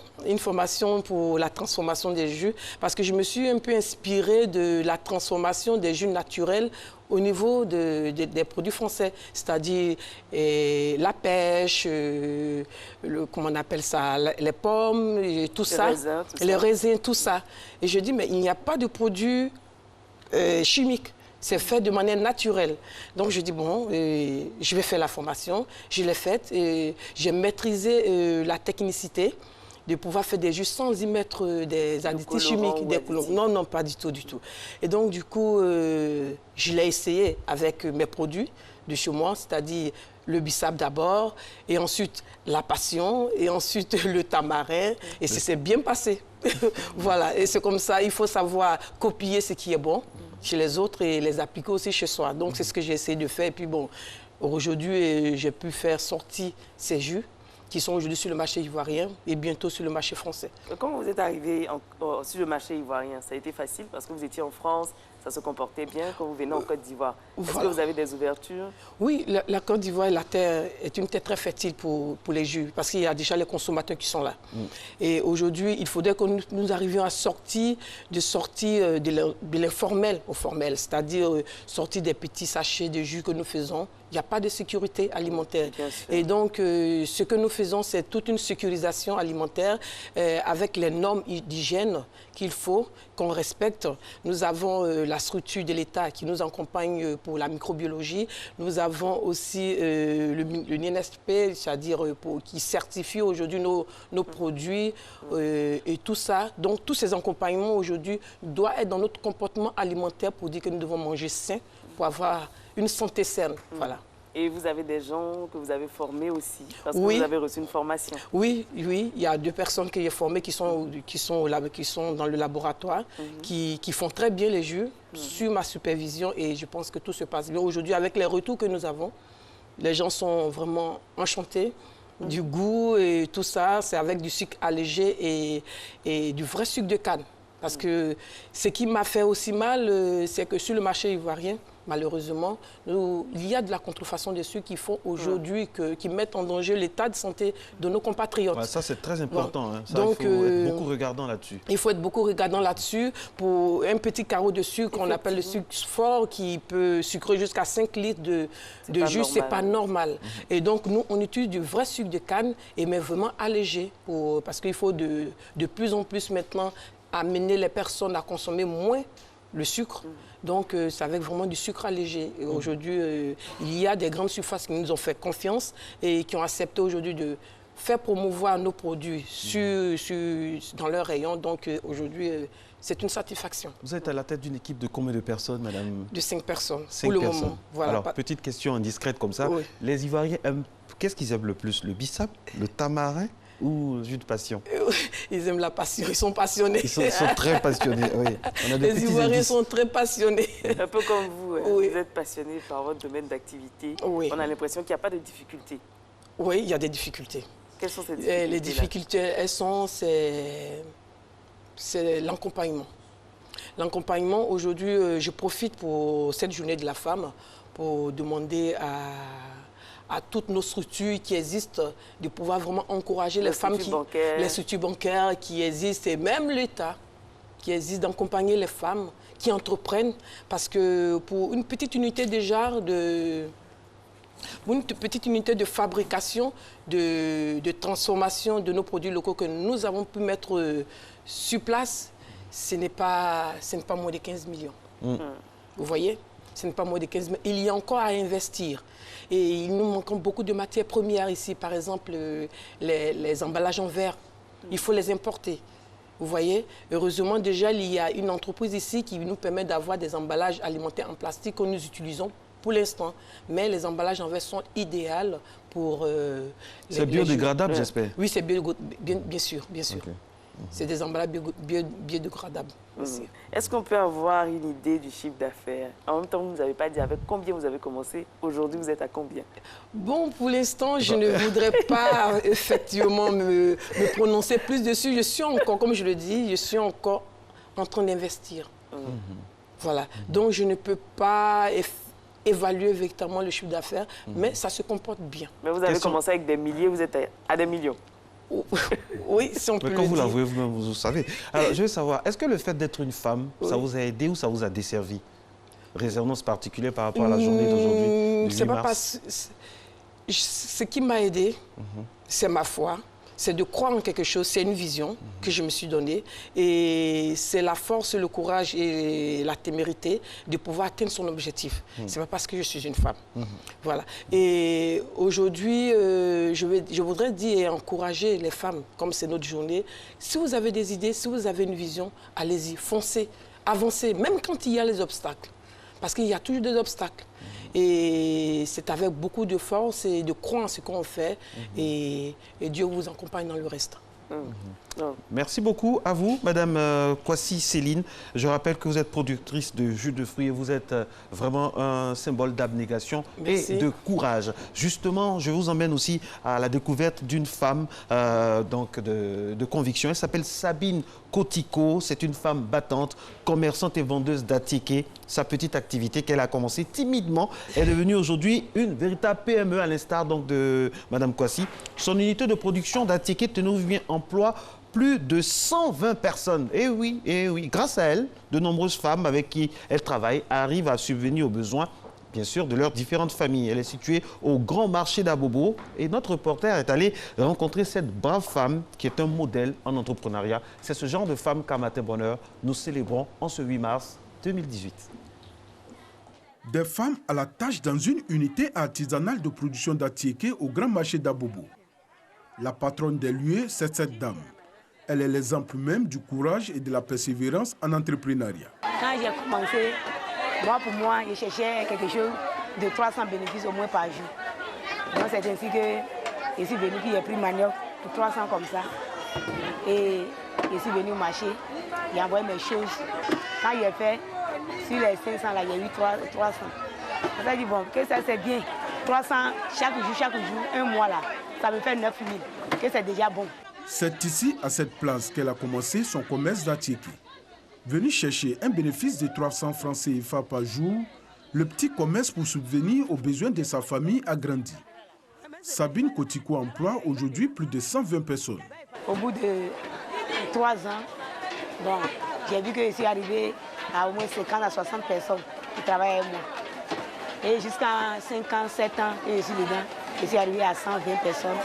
pour la transformation des jus parce que je me suis un peu inspirée de la transformation des jus naturels au niveau des produits français, c'est-à-dire la pêche, comment on appelle ça, les pommes, et tout ça, les raisins, tout ça. Et je dis, mais il n'y a pas de produits chimiques. C'est fait de manière naturelle. Donc je dis, bon, je vais faire la formation. Je l'ai faite et j'ai maîtrisé la technicité de pouvoir faire des jus sans y mettre des additifs chimiques, des colorants. Non, non, pas du tout, du tout. Et donc, du coup, je l'ai essayé avec mes produits de chez moi, c'est-à-dire le bissap d'abord, et ensuite la passion, et ensuite le tamarin, et ça s'est bien passé. Voilà, et c'est comme ça, il faut savoir copier ce qui est bon chez les autres et les appliquer aussi chez soi. Donc, c'est ce que j'ai essayé de faire. Et puis, bon, aujourd'hui, j'ai pu faire sortir ces jus qui sont aujourd'hui sur le marché ivoirien et bientôt sur le marché français. Comment vous êtes arrivé sur le marché ivoirien? Ça a été facile parce que vous étiez en France, ça se comportait bien quand vous venez en Côte d'Ivoire. Est-ce que vous avez des ouvertures? Oui, la Côte d'Ivoire, la terre est une terre très fertile pour les jus parce qu'il y a déjà les consommateurs qui sont là. Et aujourd'hui, il faudrait que nous arrivions à sortir de l'informel au formel, c'est-à-dire sortir des petits sachets de jus que nous faisons. Il n'y a pas de sécurité alimentaire. Et donc, ce que nous faisons, c'est toute une sécurisation alimentaire avec les normes d'hygiène qu'il faut qu'on respecte. Nous avons la structure de l'État qui nous accompagne pour la microbiologie. Nous avons aussi le NINSP, c'est-à-dire qui certifie aujourd'hui nos produits et tout ça. Donc, tous ces accompagnements aujourd'hui doivent être dans notre comportement alimentaire pour dire que nous devons manger sain pour avoir une santé saine. Voilà. Et vous avez des gens que vous avez formés aussi, parce que Oui. vous avez reçu une formation. Oui, oui, il y a 2 personnes que j'ai formées qui sont dans le laboratoire, qui font très bien les jus sur ma supervision et je pense que tout se passe bien. Aujourd'hui, avec les retours que nous avons, les gens sont vraiment enchantés du goût et tout ça. C'est avec du sucre allégé et du vrai sucre de canne. Parce que ce qui m'a fait aussi mal, c'est que sur le marché ivoirien, malheureusement, il y a de la contrefaçon de sucre qui font aujourd'hui, qui mettent en danger l'état de santé de nos compatriotes. Ouais, ça, c'est très important. Hein. Ça, Donc, il faut être beaucoup regardant là-dessus. Il faut être beaucoup regardant là-dessus. Pour un petit carreau de sucre, qu'on appelle le sucre fort, qui peut sucrer jusqu'à 5 litres de jus, c'est pas normal. Et donc, nous, on utilise du vrai sucre de canne, mais vraiment allégé, parce qu'il faut de plus en plus maintenant amener les personnes à consommer moins le sucre. Donc, c'est avec vraiment du sucre allégé. Et aujourd'hui, il y a des grandes surfaces qui nous ont fait confiance et qui ont accepté aujourd'hui de faire promouvoir nos produits dans leurs rayons. Donc, aujourd'hui, c'est une satisfaction. Vous êtes à la tête d'une équipe de combien de personnes, madame? De 5 personnes, 5 pour le personnes. moment. Voilà. Alors, petite question indiscrète comme ça. Oui. Les Ivoiriens aiment... Qu'est-ce qu'ils aiment le plus? Le bissap, le tamarin ou le jus de passion? Ils aiment la passion, ils sont passionnés. Ils sont très passionnés, oui. On a des Les petits Ivoiriens indices. sont très passionnés. Un peu comme vous, Oui. vous êtes passionné par votre domaine d'activité. Oui. On a l'impression qu'il n'y a pas de difficultés. Oui, il y a des difficultés. Quelles sont ces difficultés? Les difficultés, c'est l'accompagnement. L'accompagnement, aujourd'hui, je profite pour cette journée de la femme pour demander à toutes nos structures qui existent de pouvoir vraiment encourager les femmes, les structures bancaires qui existent et même l'État qui existe, d'accompagner les femmes qui entreprennent parce que pour une petite unité déjà une petite unité de fabrication, de transformation de nos produits locaux que nous avons pu mettre sur place, ce n'est pas moins de 15 millions. Vous voyez? Ce n'est pas moins de 15 millions. Il y a encore à investir. Et il nous manque beaucoup de matières premières ici. Par exemple, les emballages en verre. Il faut les importer. Vous voyez? Heureusement, déjà, il y a une entreprise ici qui nous permet d'avoir des emballages alimentaires en plastique que nous utilisons pour l'instant. Mais les emballages en verre sont idéaux pour... c'est biodégradable, j'espère? Oui, c'est bien sûr, bien sûr. Okay. C'est des emballages biodégradables. Est-ce qu'on peut avoir une idée du chiffre d'affaires? En même temps, vous ne nous avez pas dit avec combien vous avez commencé. Aujourd'hui, vous êtes à combien? Bon, pour l'instant, je ne voudrais pas effectivement me prononcer plus dessus. Je suis encore, comme je le dis, je suis encore en train d'investir. Voilà. Donc, je ne peux pas évaluer véritablement le chiffre d'affaires, mais ça se comporte bien. Mais vous avez commencé avec des milliers, vous êtes à des millions. Oui, si on peut le dire. Mais quand vous l'avouez vous-même, vous savez. Alors, je veux savoir, est-ce que le fait d'être une femme, ça vous a aidé ou ça vous a desservi? Résonance particulière par rapport à la journée d'aujourd'hui, du 8 mars. Ce qui m'a aidé, c'est ma foi. C'est de croire en quelque chose, c'est une vision que je me suis donnée. Et c'est la force, le courage et la témérité de pouvoir atteindre son objectif. Ce n'est pas parce que je suis une femme. Voilà. Et aujourd'hui, je voudrais dire et encourager les femmes, comme c'est notre journée, si vous avez des idées, si vous avez une vision, allez-y, foncez, avancez, même quand il y a les obstacles. Parce qu'il y a toujours des obstacles. Et c'est avec beaucoup de force et de croire en ce qu'on fait. Et Dieu vous accompagne dans le reste. Merci beaucoup à vous, Madame Kwasi Céline. Je rappelle que vous êtes productrice de jus de fruits et vous êtes vraiment un symbole d'abnégation et de courage. Justement, je vous emmène aussi à la découverte d'une femme de conviction. Elle s'appelle Sabine Kotiko. C'est une femme battante, commerçante et vendeuse d'attiqués. Sa petite activité qu'elle a commencée timidement est devenue aujourd'hui une véritable PME à l'instar de Madame Kwasi. Son unité de production d'attiqués, tenez-vous bien, emploie plus de 120 personnes. Et oui, grâce à elle, de nombreuses femmes avec qui elle travaille arrivent à subvenir aux besoins, bien sûr, de leurs différentes familles. Elle est située au Grand Marché d'Abobo et notre reporter est allé rencontrer cette brave femme qui est un modèle en entrepreneuriat. C'est ce genre de femme qu'à Matin Bonheur, nous célébrons en ce 8 mars 2018. Des femmes à la tâche dans une unité artisanale de production d'attiqués au Grand Marché d'Abobo. La patronne des lieux, c'est cette dame. Elle est l'exemple même du courage et de la persévérance en entrepreneuriat. Quand j'ai commencé, pour moi, je cherchais quelque chose de 300 bénéfices au moins par jour. Donc c'est ainsi que je suis venu, puis j'ai pris manioc pour 300 comme ça. Et je suis venu au marché, j'ai envoyé mes choses. Quand j'ai fait, sur les 500 là, il y a eu 300. Ça dit bon, que ça c'est bien. 300 chaque jour, un mois là, ça me fait 9 000, que c'est déjà bon. C'est ici, à cette place, qu'elle a commencé son commerce d'attiéké. Venu chercher un bénéfice de 300 francs CFA par jour, le petit commerce pour subvenir aux besoins de sa famille a grandi. Sabine Kotiko emploie aujourd'hui plus de 120 personnes. Au bout de 3 ans, bon, j'ai vu que je suis arrivée à au moins 50 à 60 personnes qui travaillent avec moi. Et jusqu'à 5 ans, 7 ans, je suis dedans. Je suis arrivée à 120 personnes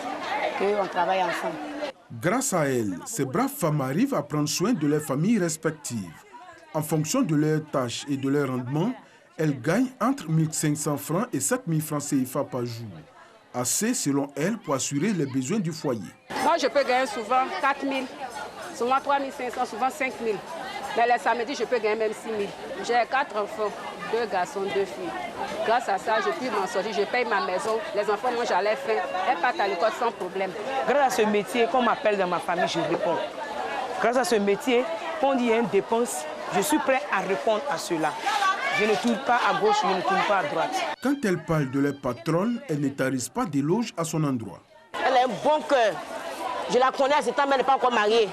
qu'on travaille ensemble. Grâce à elle, ces braves femmes arrivent à prendre soin de leurs familles respectives. En fonction de leurs tâches et de leur rendement, elles gagnent entre 1 500 francs et 7 000 francs CFA par jour. Assez, selon elle, pour assurer les besoins du foyer. Moi, je peux gagner souvent 4 000, souvent 3 500, souvent 5 000. Mais les samedis, je peux gagner même 6 000. J'ai 4 enfants, 2 garçons, 2 filles. Grâce à ça, je puis m'en sortir, je paye ma maison. Les enfants mangent à leur faim, elles partent à l'école sans problème. Grâce à ce métier, qu'on m'appelle dans ma famille, je réponds. Grâce à ce métier, quand il y a une dépense, je suis prêt à répondre à cela. Je ne tourne pas à gauche, je ne tourne pas à droite. Quand elle parle de leur patronne, elle ne tarisse pas d'éloges à son endroit. Elle a un bon cœur. Je la connais à ce temps, mais elle n'est pas encore mariée.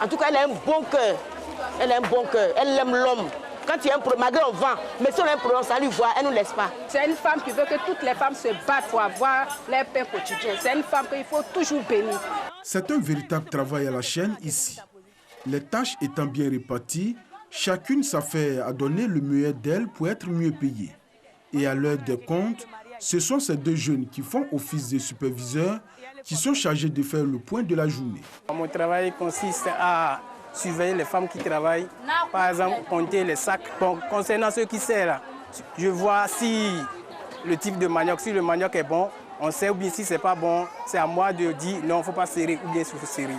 En tout cas, elle a un bon cœur. Elle a un bon cœur. Elle aime l'homme. Quand il y a un problème, malgré on vend, mais si on a un problème, ça lui voit, elle ne nous laisse pas. C'est une femme qui veut que toutes les femmes se battent pour avoir leur pain quotidien. C'est une femme qu'il faut toujours bénir. C'est un véritable travail à la chaîne ici. Les tâches étant bien réparties, chacune s'affaire à donner le meilleur d'elle pour être mieux payée. Et à l'heure des comptes, ce sont ces 2 jeunes qui font office de superviseurs qui sont chargés de faire le point de la journée. Mon travail consiste à surveiller les femmes qui travaillent, par exemple compter les sacs. Bon, concernant ceux qui serrent là, je vois si le type de manioc, si le manioc est bon, on sait, ou bien si c'est pas bon, c'est à moi de dire non, il ne faut pas serrer ou bien il faut serrer.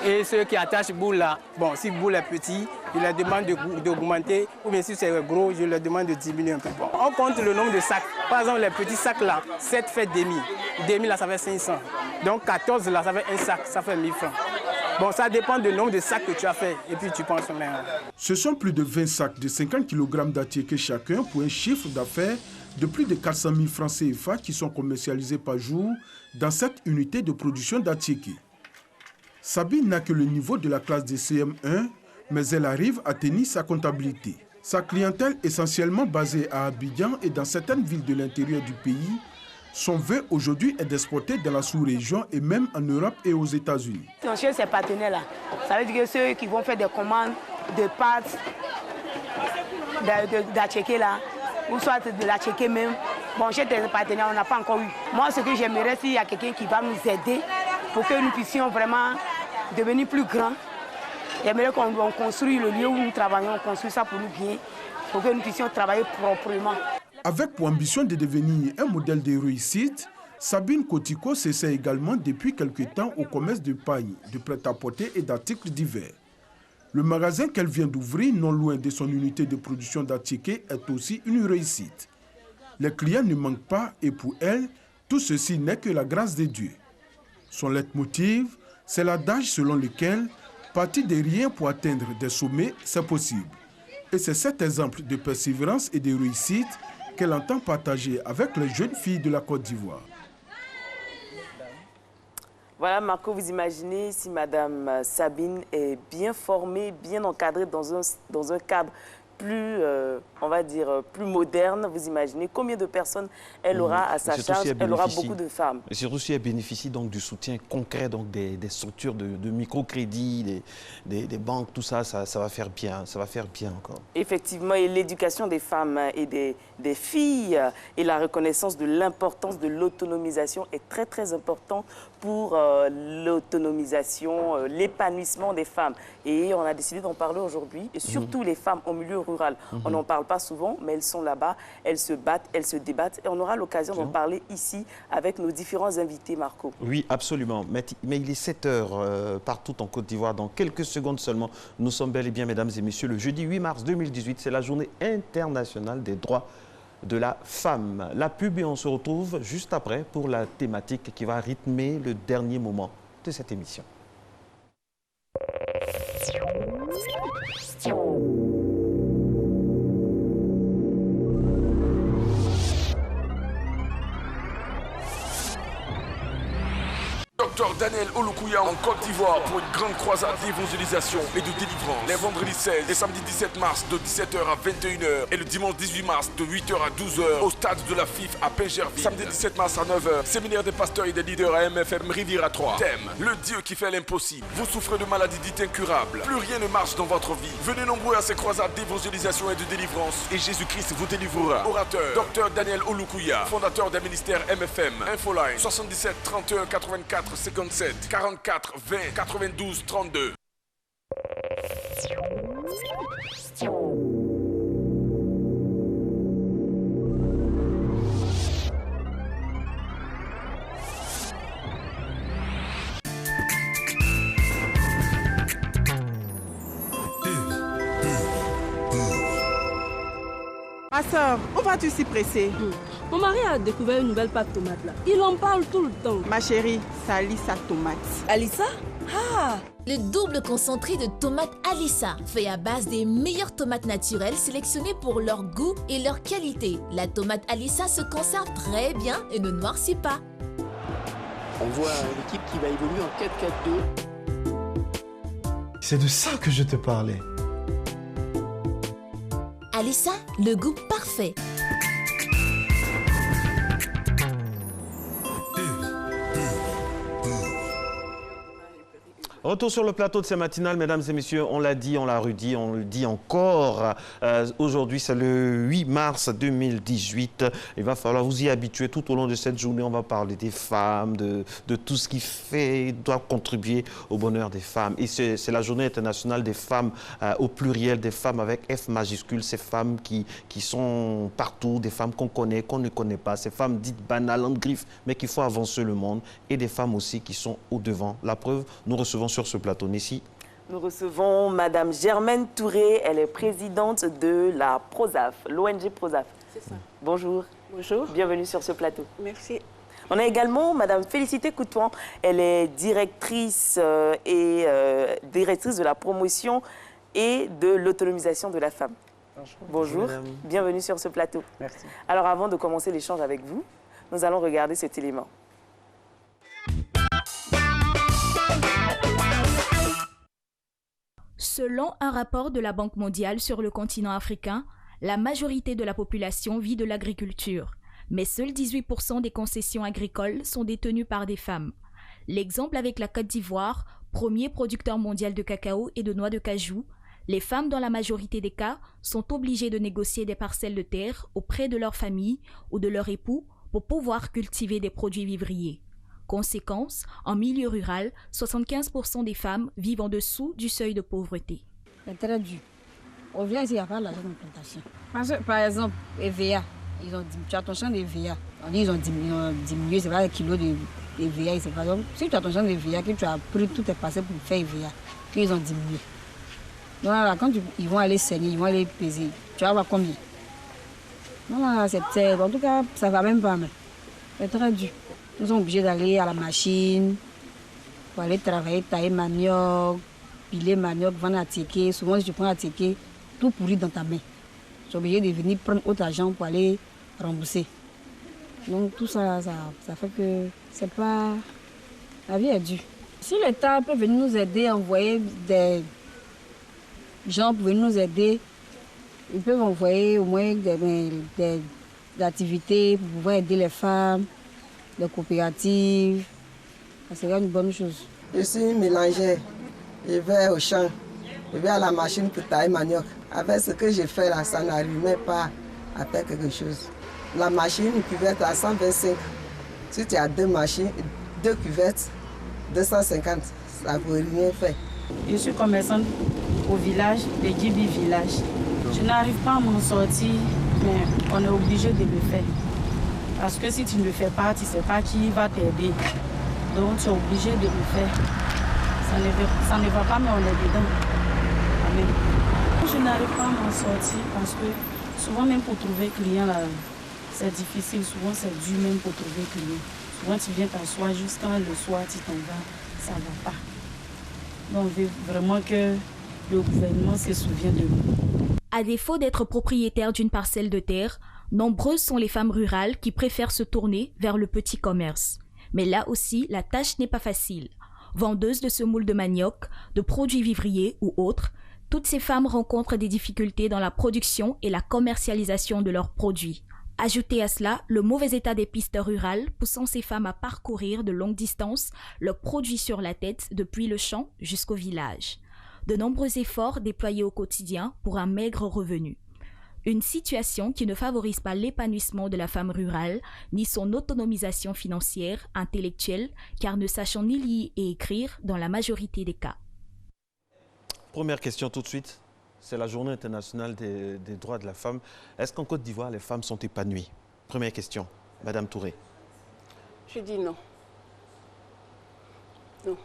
Et ceux qui attachent boule là, bon, si le boule est petit, je leur demande d'augmenter, ou bien si c'est gros, je leur demande de diminuer un peu. Bon, on compte le nombre de sacs. Par exemple, les petits sacs là, 7 fait demi. Demi là, ça fait 500. Donc 14 là, ça fait un sac, ça fait 1000 francs. Bon, ça dépend du nombre de sacs que tu as fait et puis tu penses même. Ce sont plus de 20 sacs de 50 kg d'attiéké chacun pour un chiffre d'affaires de plus de 400 000 francs CFA qui sont commercialisés par jour dans cette unité de production d'attiéké. Sabine n'a que le niveau de la classe de CM1, mais elle arrive à tenir sa comptabilité. Sa clientèle, essentiellement basée à Abidjan et dans certaines villes de l'intérieur du pays, son vœu aujourd'hui est d'exporter dans la sous-région et même en Europe et aux États-Unis. Chez ces partenaires-là, ça veut dire que ceux qui vont faire des commandes de pâtes, d'attiéké là, ou soit de l'attiéké même, bon, chez tes partenaires, on n'a pas encore eu. Moi, ce que j'aimerais, s'il y a quelqu'un qui va nous aider pour que nous puissions vraiment devenir plus grands, j'aimerais qu'on construise le lieu où nous travaillons, on construise ça pour nous bien, pour que nous puissions travailler proprement. Avec pour ambition de devenir un modèle de réussite, Sabine Kotiko s'essaie également depuis quelque temps au commerce de paille, de prêt-à-porter et d'articles divers. Le magasin qu'elle vient d'ouvrir, non loin de son unité de production d'attiéké, est aussi une réussite. Les clients ne manquent pas et pour elle, tout ceci n'est que la grâce de Dieu. Son leitmotiv, c'est l'adage selon lequel partir de rien pour atteindre des sommets, c'est possible. Et c'est cet exemple de persévérance et de réussite qu'elle entend partager avec les jeunes filles de la Côte d'Ivoire. Voilà, Marco, vous imaginez si Madame Sabine est bien formée, bien encadrée dans un cadre plus, on va dire, plus moderne. Vous imaginez combien de personnes elle aura à sa charge. Elle aura beaucoup de femmes. Et surtout si elle bénéficie donc du soutien concret donc des structures de microcrédit, des banques, tout ça, ça va faire bien. Ça va faire bien encore. Effectivement, et l'éducation des femmes et des filles et la reconnaissance de l'importance de l'autonomisation est très, très important pour l'autonomisation, l'épanouissement des femmes. Et on a décidé d'en parler aujourd'hui, et surtout les femmes au milieu rural. On n'en parle pas souvent, mais elles sont là-bas, elles se battent, elles se débattent. Et on aura l'occasion d'en parler ici avec nos différents invités, Marco. Oui, absolument. Mais il est 7 heures partout en Côte d'Ivoire. Dans quelques secondes seulement, nous sommes bel et bien, mesdames et messieurs, le jeudi 8 mars 2018. C'est la journée internationale des droits de la femme. La pub et on se retrouve juste après pour la thématique qui va rythmer le dernier moment de cette émission. Docteur Daniel Olukouya en Côte d'Ivoire pour une grande croisade d'évangélisation et de délivrance. Les vendredis 16 et samedi 17 mars de 17h à 21h et le dimanche 18 mars de 8h à 12h au stade de la FIF à Pingerville. Samedi 17 mars à 9h, séminaire des pasteurs et des leaders à MFM Riviera 3. Thème, le Dieu qui fait l'impossible. Vous souffrez de maladies dites incurables. Plus rien ne marche dans votre vie. Venez nombreux à ces croisades d'évangélisation et de délivrance et Jésus-Christ vous délivrera. Orateur, Docteur Daniel Olukouya, fondateur des ministères MFM. Infoline 77 31 84 57 44 20 92 32. Ma soeur, où vas-tu si pressée? Mon mari a découvert une nouvelle pâte tomate là. Il en parle tout le temps. Ma chérie, c'est Alissa tomate. Alissa? Ah! Le double concentré de tomates Alissa, fait à base des meilleures tomates naturelles sélectionnées pour leur goût et leur qualité. La tomate Alissa se conserve très bien et ne noircit pas. On voit une équipe qui va évoluer en 4-4-2. C'est de ça que je te parlais. Alissa, le goût parfait. Retour sur le plateau de ces matinales, mesdames et messieurs, on l'a dit, on l'a redit, on le dit encore. Aujourd'hui, c'est le 8 mars 2018. Il va falloir vous y habituer tout au long de cette journée. On va parler des femmes, de tout ce qui doit contribuer au bonheur des femmes. Et c'est la journée internationale des femmes au pluriel, des femmes avec F majuscule, ces femmes qui sont partout, des femmes qu'on connaît, qu'on ne connaît pas, ces femmes dites banales, en griffe, mais qu'il faut avancer le monde, et des femmes aussi qui sont au devant. La preuve, nous recevons sur ce plateau. Nessie. Nous recevons Madame Germaine Touré, elle est présidente de la PROSAF, l'ONG PROSAF. C'est ça. Bonjour. Bonjour. Bienvenue sur ce plateau. Merci. On a également Madame Félicité Coutouan, elle est directrice directrice de la promotion et de l'autonomisation de la femme. Bonjour. Bienvenue sur ce plateau. Merci. Alors avant de commencer l'échange avec vous, nous allons regarder cet élément. Selon un rapport de la Banque mondiale sur le continent africain, la majorité de la population vit de l'agriculture, mais seuls 18% des concessions agricoles sont détenues par des femmes. L'exemple avec la Côte d'Ivoire, premier producteur mondial de cacao et de noix de cajou, les femmes dans la majorité des cas sont obligées de négocier des parcelles de terre auprès de leur famille ou de leur époux pour pouvoir cultiver des produits vivriers. Conséquence, en milieu rural, 75% des femmes vivent en dessous du seuil de pauvreté. C'est très dur. On vient ici, il n'y a pas l'argent de plantation. Par exemple, EVA, tu as ton champ d'EVA. Ils ont diminué, c'est pas un kilo d'EVA. Par exemple, si tu as ton champ d'EVA, que tu as pris tout tes parcelles pour faire EVA, qu'ils ont diminué. Donc là, quand ils vont aller saigner, ils vont aller peser, tu vas voir combien. Voilà, en tout cas, ça va même pas, mais c'est très dur. Nous sommes obligés d'aller à la machine pour aller travailler, tailler manioc, piler manioc, vendre à ticket. Souvent, si tu prends à ticket, tout pourri dans ta main. Tu es obligé de venir prendre autre argent pour aller rembourser. Donc tout ça, ça fait que c'est pas... La vie est dure. Si l'État peut venir nous aider, envoyer des gens pour venir nous aider, ils peuvent envoyer au moins des activités pour pouvoir aider les femmes, les coopératives. Ça serait une bonne chose. Je suis mélangère. Je vais au champ, je vais à la machine pour tailler manioc. Avec ce que j'ai fait là, ça n'arrivait pas à faire quelque chose. La machine, une cuvette à 125. Si tu as deux machines, deux cuvettes, 250, ça ne peut rien faire. Je suis commerçante au village, le Djibi village. Je n'arrive pas à m'en sortir, mais on est obligé de le faire. Parce que si tu ne le fais pas, tu ne sais pas qui va t'aider. Donc tu es obligé de le faire. Ça ne va pas, mais on est dedans. Amen. Je n'arrive pas à m'en sortir parce que souvent même pour trouver client, là, c'est difficile. Souvent, c'est dur même pour trouver que l'eau. Souvent, tu viens t'asseoir jusqu'à le soir, tu t'en vas, ça ne va pas. Donc, on veut vraiment que le gouvernement se souvienne de nous. À défaut d'être propriétaire d'une parcelle de terre, nombreuses sont les femmes rurales qui préfèrent se tourner vers le petit commerce. Mais là aussi, la tâche n'est pas facile. Vendeuses de semoule de manioc, de produits vivriers ou autres, toutes ces femmes rencontrent des difficultés dans la production et la commercialisation de leurs produits. Ajoutez à cela le mauvais état des pistes rurales poussant ces femmes à parcourir de longues distances leurs produits sur la tête depuis le champ jusqu'au village. De nombreux efforts déployés au quotidien pour un maigre revenu. Une situation qui ne favorise pas l'épanouissement de la femme rurale, ni son autonomisation financière, intellectuelle, car ne sachant ni lire et écrire dans la majorité des cas. Première question tout de suite. C'est la journée internationale des droits de la femme. Est-ce qu'en Côte d'Ivoire, les femmes sont épanouies? Première question. Madame Touré. Je dis non. Non.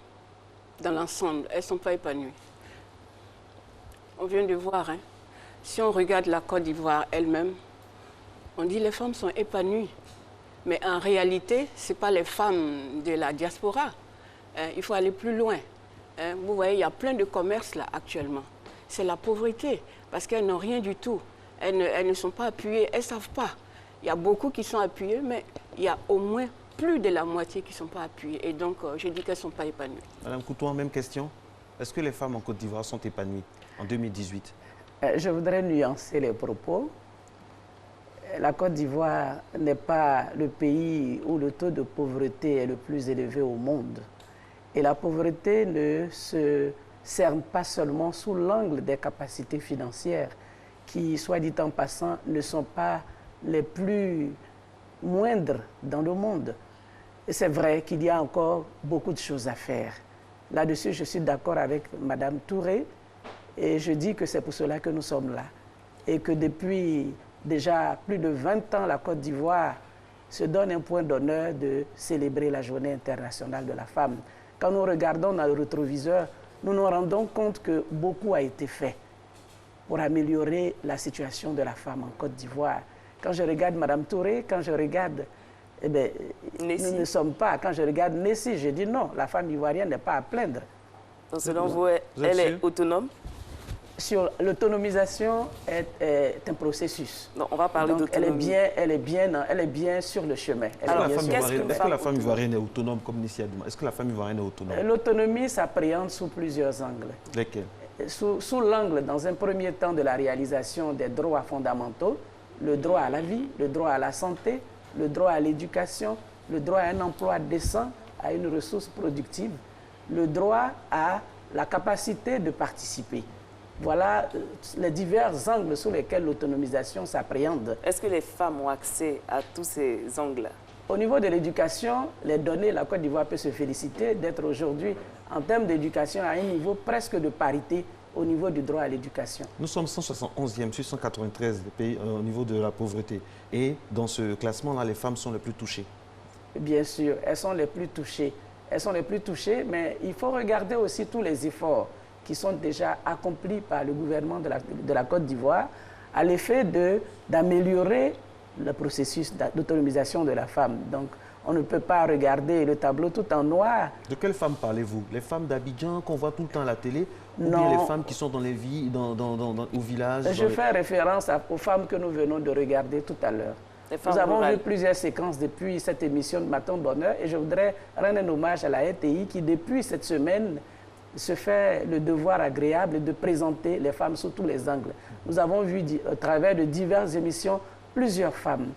Dans l'ensemble, elles ne sont pas épanouies. On vient de voir, hein. Si on regarde la Côte d'Ivoire elle-même, on dit que les femmes sont épanouies. Mais en réalité, ce n'est pas les femmes de la diaspora. Il faut aller plus loin. Vous voyez, il y a plein de commerces là actuellement. C'est la pauvreté, parce qu'elles n'ont rien du tout. Elles ne sont pas appuyées, elles ne savent pas. Il y a beaucoup qui sont appuyées, mais il y a au moins plus de la moitié qui ne sont pas appuyées. Et donc, je dis qu'elles ne sont pas épanouies. Madame Coutoua, même question. Est-ce que les femmes en Côte d'Ivoire sont épanouies en 2018? Je voudrais nuancer les propos. La Côte d'Ivoire n'est pas le pays où le taux de pauvreté est le plus élevé au monde. Et la pauvreté ne se cerne pas seulement sous l'angle des capacités financières, qui, soit dit en passant, ne sont pas les plus moindres dans le monde. Et c'est vrai qu'il y a encore beaucoup de choses à faire. Là-dessus, je suis d'accord avec Mme Touré, et je dis que c'est pour cela que nous sommes là. Et que depuis déjà plus de 20 ans, la Côte d'Ivoire se donne un point d'honneur de célébrer la Journée internationale de la femme. Quand nous regardons dans le rétroviseur, nous nous rendons compte que beaucoup a été fait pour améliorer la situation de la femme en Côte d'Ivoire. Quand je regarde Mme Touré, quand je regarde, nous ne sommes pas, quand je regarde Nessie, je dis non, la femme ivoirienne n'est pas à plaindre. Donc selon vous, elle est autonome? Sur l'autonomisation est un processus. Non, on va parler d'autonomie. Elle est bien sur le chemin. Est-ce que la femme ivoirienne est autonome comme Nessie a demandé? Est-ce que la femme ivoirienne est autonome? L'autonomie s'appréhende sous plusieurs angles. Lesquels? Sous l'angle, dans un premier temps, de la réalisation des droits fondamentaux, le droit à la vie, le droit à la santé, le droit à l'éducation, le droit à un emploi décent, à une ressource productive, le droit à la capacité de participer. Voilà les divers angles sous lesquels l'autonomisation s'appréhende. Est-ce que les femmes ont accès à tous ces angles-là? Au niveau de l'éducation, les données, la Côte d'Ivoire peut se féliciter d'être aujourd'hui, en termes d'éducation, à un niveau presque de parité au niveau du droit à l'éducation. Nous sommes 171e sur 193 pays au niveau de la pauvreté. Et dans ce classement-là, les femmes sont les plus touchées. Bien sûr, elles sont les plus touchées. Elles sont les plus touchées, mais il faut regarder aussi tous les efforts qui sont déjà accomplis par le gouvernement de la Côte d'Ivoire à l'effet d'améliorer le processus d'autonomisation de la femme. Donc, on ne peut pas regarder le tableau tout en noir. De quelles femmes parlez-vous? Les femmes d'Abidjan qu'on voit tout le temps à la télé? Ou non, bien les femmes qui sont dans les villes, au village? Je fais référence aux femmes que nous venons de regarder tout à l'heure. Nous avons vu plusieurs séquences depuis cette émission de Matin Bonheur et je voudrais rendre un hommage à la RTI qui, depuis cette semaine, se fait le devoir agréable de présenter les femmes sous tous les angles. Nous avons vu, à travers de diverses émissions, plusieurs femmes,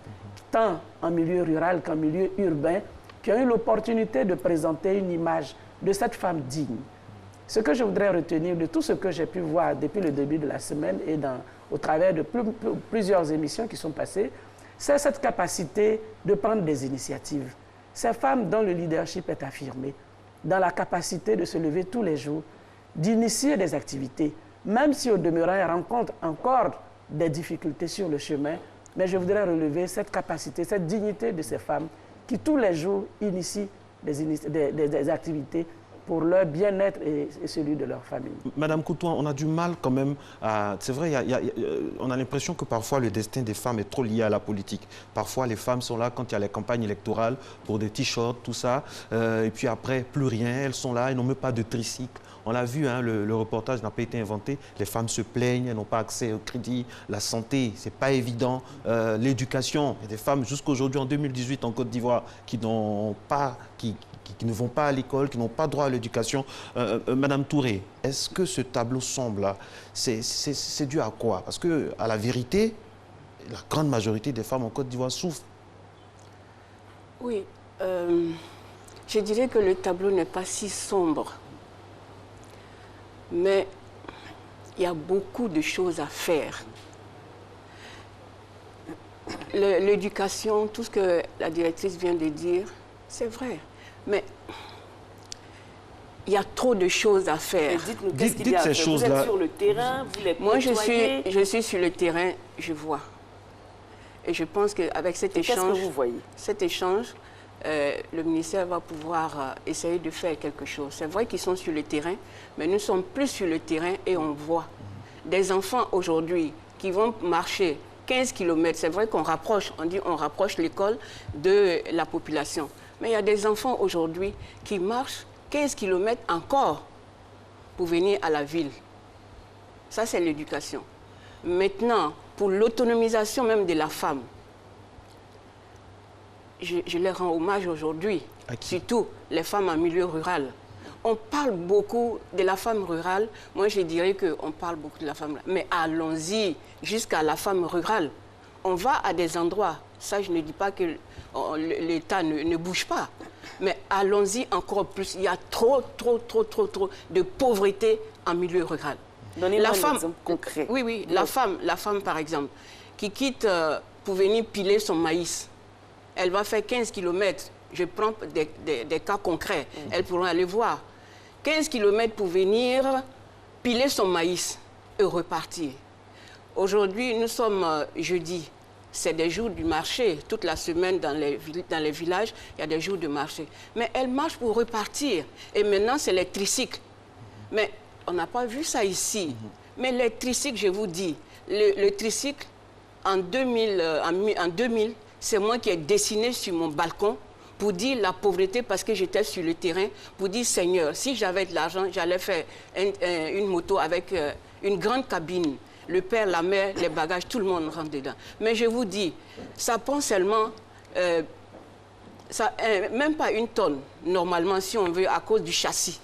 tant en milieu rural qu'en milieu urbain, qui ont eu l'opportunité de présenter une image de cette femme digne. Ce que je voudrais retenir de tout ce que j'ai pu voir depuis le début de la semaine et au travers de plusieurs émissions qui sont passées, c'est cette capacité de prendre des initiatives. Ces femmes dont le leadership est affirmé, dans la capacité de se lever tous les jours, d'initier des activités, même si au demeurant, elles rencontrent encore des difficultés sur le chemin. Mais je voudrais relever cette capacité, cette dignité de ces femmes qui tous les jours initient des activités pour leur bien-être et celui de leur famille. Madame Coutouan, on a du mal quand même à... C'est vrai, on a l'impression que parfois le destin des femmes est trop lié à la politique. Parfois, les femmes sont là quand il y a les campagnes électorales pour des t-shirts, tout ça. Et puis après, plus rien. Elles sont là, elles n'ont même pas de tricycle. On l'a vu, hein, le reportage n'a pas été inventé. Les femmes se plaignent, elles n'ont pas accès au crédit. La santé, ce n'est pas évident. L'éducation, il y a des femmes jusqu'aujourd'hui, en 2018, en Côte d'Ivoire, qui ne vont pas à l'école, qui n'ont pas droit à l'éducation. Madame Touré, est-ce que ce tableau sombre-là, c'est dû à quoi? Parce qu'à la vérité, la grande majorité des femmes en Côte d'Ivoire souffrent. Oui, je dirais que le tableau n'est pas si sombre. Mais il y a beaucoup de choses à faire. L'éducation, tout ce que la directrice vient de dire, c'est vrai. Mais il y a trop de choses à faire. Dites-nous, qu'est-ce qu'il y a à faire? Vous êtes sur le terrain, vous les Moi, je suis sur le terrain, je vois. Et je pense qu'avec cet échange... Qu'est-ce que vous voyez? Cet échange, le ministère va pouvoir essayer de faire quelque chose. C'est vrai qu'ils sont sur le terrain, mais nous sommes plus sur le terrain et on voit des enfants aujourd'hui qui vont marcher 15 km. C'est vrai qu'on rapproche, on rapproche l'école de la population. Mais il y a des enfants aujourd'hui qui marchent 15 km encore pour venir à la ville. Ça, c'est l'éducation. Maintenant, pour l'autonomisation même de la femme, je les rends hommage aujourd'hui, surtout les femmes en milieu rural. On parle beaucoup de la femme rurale. Moi, je dirais qu'on parle beaucoup de la femme rurale. Mais allons-y jusqu'à la femme rurale. On va à des endroits. Ça, je ne dis pas que l'État ne bouge pas. Mais allons-y encore plus. Il y a trop de pauvreté en milieu rural. Donnez-moi un exemple concret. Oui, oui. La femme, par exemple, qui quitte pour venir piler son maïs. Elle va faire 15 km. Je prends des cas concrets. Elles pourront aller voir. 15 km pour venir piler son maïs et repartir. Aujourd'hui, nous sommes jeudi. C'est des jours du marché. Toute la semaine, dans les villages, il y a des jours de marché. Mais elle marche pour repartir. Et maintenant, c'est les tricycles. Mais on n'a pas vu ça ici. Mais les tricycles, je vous dis, le tricycle, en 2000, c'est moi qui ai dessiné sur mon balcon pour dire la pauvreté parce que j'étais sur le terrain, pour dire, Seigneur, si j'avais de l'argent, j'allais faire une moto avec une grande cabine. Le père, la mère, les bagages, tout le monde rentre dedans. Mais je vous dis, ça prend seulement, même pas une tonne, normalement, si on veut, à cause du châssis.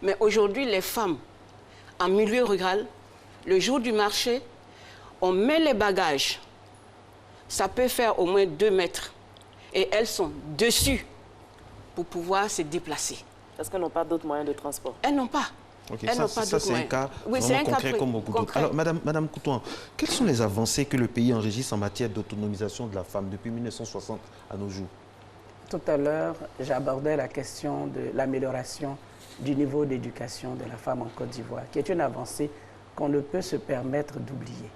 Mais aujourd'hui, les femmes, en milieu rural, le jour du marché, on met les bagages. Ça peut faire au moins 2 mètres. Et elles sont dessus pour pouvoir se déplacer. Parce qu'elles n'ont pas d'autres moyens de transport. Elles n'ont pas. Okay, ça c'est un cas vraiment concret comme beaucoup d'autres. Alors, Madame Coutouan, quelles sont les avancées que le pays enregistre en matière d'autonomisation de la femme depuis 1960 à nos jours? Tout à l'heure, j'abordais la question de l'amélioration du niveau d'éducation de la femme en Côte d'Ivoire, qui est une avancée qu'on ne peut se permettre d'oublier.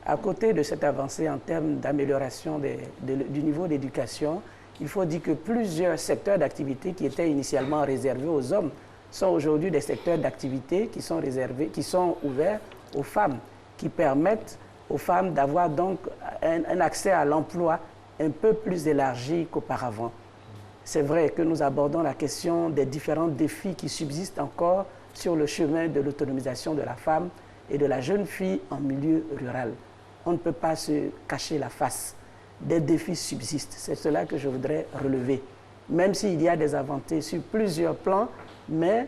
À côté de cette avancée en termes d'amélioration du niveau d'éducation, il faut dire que plusieurs secteurs d'activité qui étaient initialement réservés aux hommes sont aujourd'hui des secteurs d'activité qui sont ouverts aux femmes, qui permettent aux femmes d'avoir donc un accès à l'emploi un peu plus élargi qu'auparavant. C'est vrai que nous abordons la question des différents défis qui subsistent encore sur le chemin de l'autonomisation de la femme et de la jeune fille en milieu rural. On ne peut pas se cacher la face. Des défis subsistent. C'est cela que je voudrais relever. Même s'il y a des avancées sur plusieurs plans, mais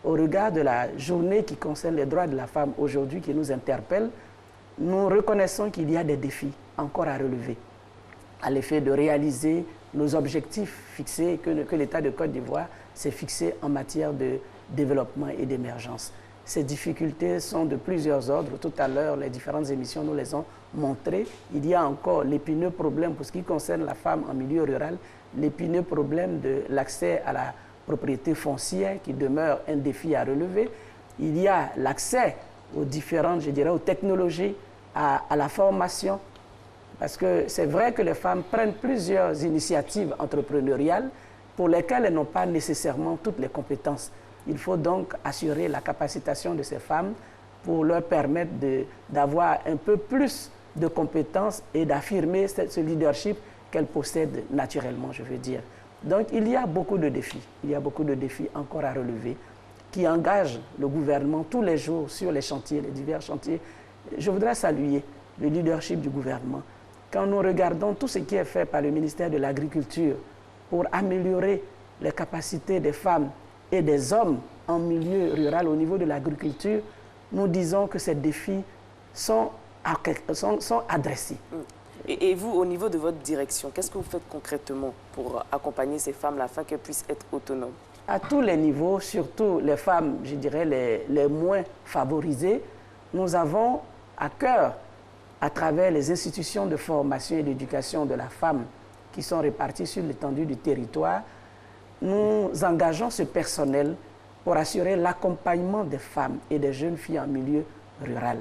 au regard de la journée qui concerne les droits de la femme aujourd'hui qui nous interpelle, nous reconnaissons qu'il y a des défis encore à relever à l'effet de réaliser nos objectifs fixés que l'État de Côte d'Ivoire s'est fixé en matière de développement et d'émergence. Ces difficultés sont de plusieurs ordres. Tout à l'heure, les différentes émissions nous les ont montrées. Il y a encore l'épineux problème pour ce qui concerne la femme en milieu rural, l'épineux problème de l'accès à la propriété foncière qui demeure un défi à relever. Il y a l'accès aux différentes, je dirais, aux technologies, à la formation, parce que c'est vrai que les femmes prennent plusieurs initiatives entrepreneuriales, pour lesquelles elles n'ont pas nécessairement toutes les compétences. Il faut donc assurer la capacitation de ces femmes pour leur permettre d'avoir un peu plus de compétences et d'affirmer ce leadership qu'elles possèdent naturellement, je veux dire. Donc il y a beaucoup de défis. Il y a beaucoup de défis encore à relever qui engagent le gouvernement tous les jours sur les chantiers, les divers chantiers. Je voudrais saluer le leadership du gouvernement. Quand nous regardons tout ce qui est fait par le ministère de l'Agriculture pour améliorer les capacités des femmes et des hommes en milieu rural au niveau de l'agriculture, nous disons que ces défis sont adressés. Et vous, au niveau de votre direction, qu'est-ce que vous faites concrètement pour accompagner ces femmes afin qu'elles puissent être autonomes? À tous les niveaux, surtout les femmes, je dirais, les moins favorisées, nous avons à cœur, à travers les institutions de formation et d'éducation de la femme qui sont réparties sur l'étendue du territoire, nous engageons ce personnel pour assurer l'accompagnement des femmes et des jeunes filles en milieu rural,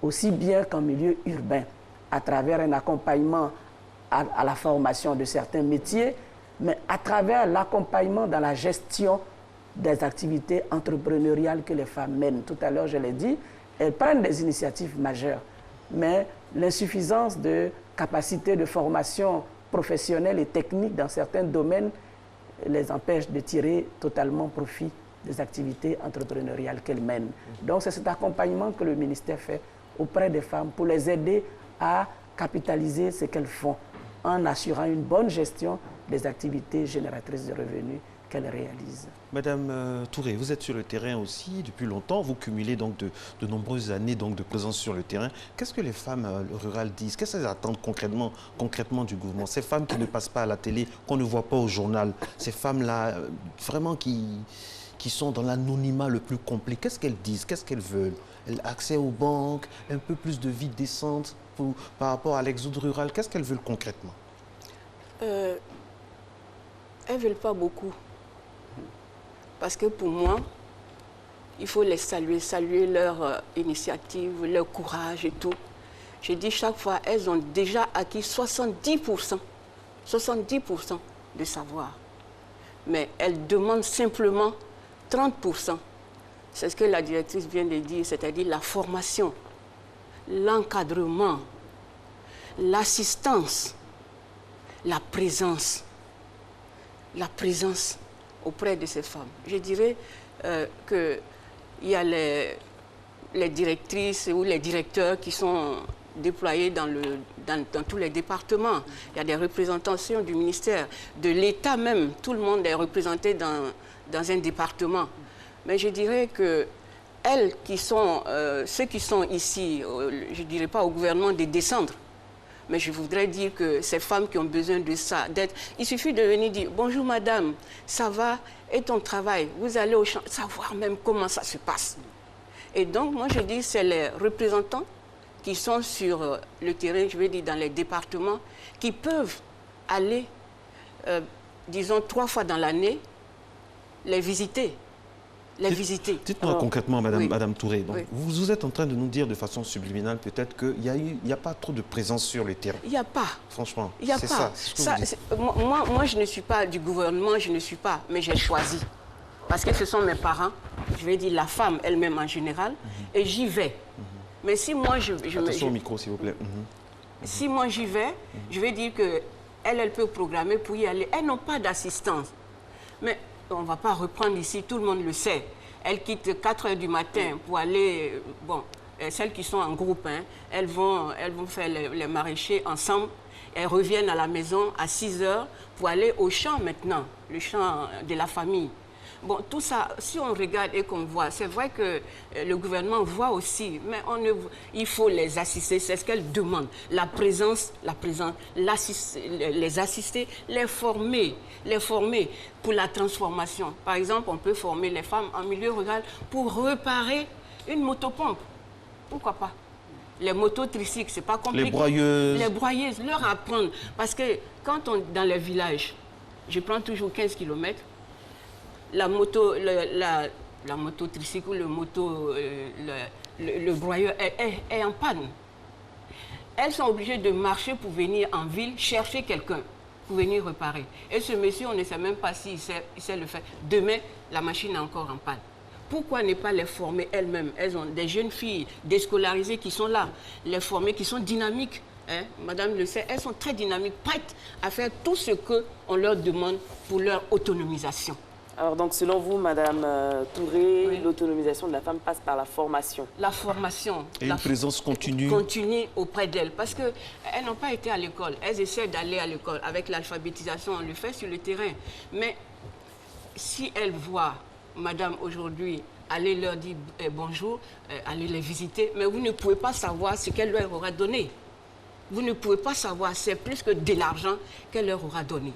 aussi bien qu'en milieu urbain, à travers un accompagnement à la formation de certains métiers, mais à travers l'accompagnement dans la gestion des activités entrepreneuriales que les femmes mènent. Tout à l'heure, je l'ai dit, elles prennent des initiatives majeures, mais l'insuffisance de capacité de formation professionnelle et technique dans certains domaines les empêche de tirer totalement profit des activités entrepreneuriales qu'elles mènent. Donc c'est cet accompagnement que le ministère fait auprès des femmes pour les aider à capitaliser ce qu'elles font en assurant une bonne gestion des activités génératrices de revenus qu'elles réalisent. Madame Touré, vous êtes sur le terrain aussi depuis longtemps. Vous cumulez donc de nombreuses années donc, de présence sur le terrain. Qu'est-ce que les femmes rurales disent? Qu'est-ce qu'elles attendent concrètement du gouvernement? Ces femmes qui ne passent pas à la télé, qu'on ne voit pas au journal, ces femmes-là vraiment qui sont dans l'anonymat le plus complet, qu'est-ce qu'elles disent? Qu'est-ce qu'elles veulent? Accès aux banques, un peu plus de vie décente par rapport à l'exode rural. Qu'est-ce qu'elles veulent concrètement? Elles ne veulent pas beaucoup. Parce que pour moi, il faut les saluer leur initiative, leur courage et tout. Je dis chaque fois, elles ont déjà acquis 70% de savoir. Mais elles demandent simplement 30%. C'est ce que la directrice vient de dire, c'est-à-dire la formation, l'encadrement, l'assistance, la présence auprès de ces femmes. Je dirais qu'il y a les directrices ou les directeurs qui sont déployés dans tous les départements. Il y a des représentations du ministère, de l'État même. Tout le monde est représenté dans un département. Mais je dirais que elles qui sont, ceux qui sont ici, je ne dirais pas au gouvernement de descendre, mais je voudrais dire que ces femmes qui ont besoin de ça, il suffit de venir dire « Bonjour madame, ça va? Et ton travail? Vous allez au champ ?» Savoir même comment ça se passe. Et donc, moi je dis c'est les représentants qui sont sur le terrain, je vais dire dans les départements, qui peuvent aller, disons, 3 fois dans l'année, les visiter. Dites-moi concrètement, Madame Touré, donc, vous êtes en train de nous dire de façon subliminale peut-être qu'il n'y a pas trop de présence sur le terrain. Il n'y a pas. Franchement, il n'y a pas. Moi, je ne suis pas du gouvernement, je ne suis pas, mais j'ai choisi. Parce que ce sont mes parents, je vais dire la femme elle-même en général, et j'y vais. Mais si moi, Attention au micro, s'il vous plaît. Si moi j'y vais, je vais dire qu'elle peut programmer pour y aller. Elles n'ont pas d'assistance. Mais on ne va pas reprendre ici, tout le monde le sait. Elles quittent 4 h du matin pour aller... Bon, celles qui sont en groupe, hein, elles vont faire les maraîchers ensemble. Elles reviennent à la maison à 6 h pour aller au champ maintenant, le champ de la famille. Bon, tout ça, si on regarde et qu'on voit, c'est vrai que le gouvernement voit aussi, mais il faut les assister, c'est ce qu'elles demandent. La présence, les assister, les former pour la transformation. Par exemple, on peut former les femmes en milieu rural pour réparer une motopompe. Pourquoi pas? Les motos tricycles, c'est pas compliqué. Les broyeuses, leur apprendre. Parce que quand dans les villages, je prends toujours 15 km, la moto tricycle ou le broyeur est en panne. Elles sont obligées de marcher pour venir en ville chercher quelqu'un. pour venir réparer. Et ce monsieur, on ne sait même pas s'il sait le faire. Demain, la machine est encore en panne. Pourquoi ne pas les former elles-mêmes? Elles ont des jeunes filles déscolarisées qui sont là, les former, qui sont dynamiques. Hein? Madame le sait, elles sont très dynamiques, prêtes à faire tout ce qu'on leur demande pour leur autonomisation. Alors donc selon vous, Madame Touré, oui, l'autonomisation de la femme passe par la formation. La formation. Et une présence continue. Continue auprès d'elles. Parce qu'elles n'ont pas été à l'école. Elles essaient d'aller à l'école. Avec l'alphabétisation, on le fait sur le terrain. Mais si elles voient Madame aujourd'hui aller leur dire bonjour, aller les visiter, mais vous ne pouvez pas savoir ce qu'elle leur aura donné. Vous ne pouvez pas savoir, c'est plus que de l'argent qu'elle leur aura donné.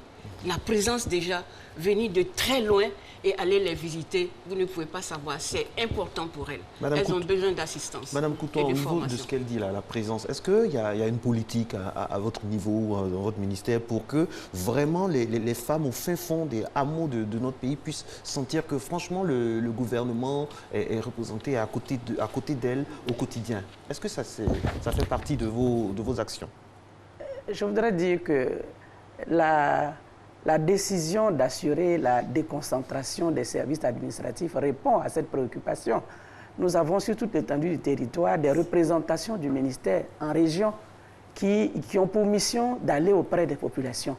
La présence déjà, venir de très loin et aller les visiter, vous ne pouvez pas savoir, c'est important pour elles. Elles ont besoin d'assistance. Madame Couton, au niveau de ce qu'elle dit là, la présence, est-ce qu'il y a une politique à votre niveau, dans votre ministère, pour que vraiment les femmes au fin fond des hameaux de notre pays puissent sentir que franchement le gouvernement est représenté à côté d'elles au quotidien? Est-ce que ça fait partie de vos actions? Je voudrais dire que la décision d'assurer la déconcentration des services administratifs répond à cette préoccupation. Nous avons sur toute l'étendue du territoire des représentations du ministère en région qui ont pour mission d'aller auprès des populations.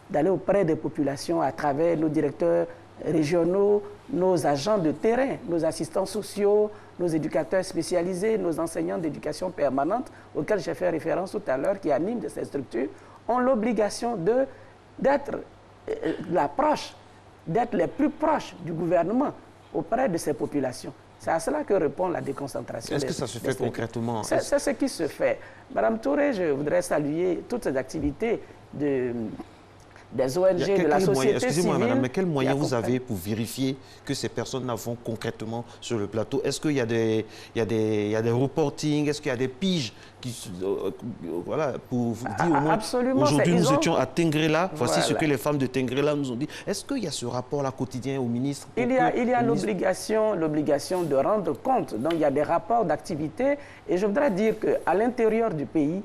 D'aller auprès des populations à travers nos directeurs régionaux, nos agents de terrain, nos assistants sociaux, nos éducateurs spécialisés, nos enseignants d'éducation permanente, auxquels j'ai fait référence tout à l'heure, qui animent de ces structures, ont l'obligation d'être les plus proches du gouvernement auprès de ces populations. C'est à cela que répond la déconcentration. Est-ce que ça se fait concrètement? C'est ce qui se fait. Madame Touré, je voudrais saluer toutes ces activités des ONG, de la société civile. Excusez-moi, madame, mais quels moyens vous avez pour vérifier que ces personnes vont concrètement sur le plateau? Est-ce qu'il y a des reportings? Est-ce qu'il y a des piges voilà, pour vous dire au moins, absolument, aujourd'hui nous étions à Tengrela, voici ce que les femmes de Tengrela nous ont dit. Est-ce qu'il y a ce rapport-là quotidien au ministre? Il y a l'obligation de rendre compte. Donc il y a des rapports d'activité. Et je voudrais dire qu'à l'intérieur du pays,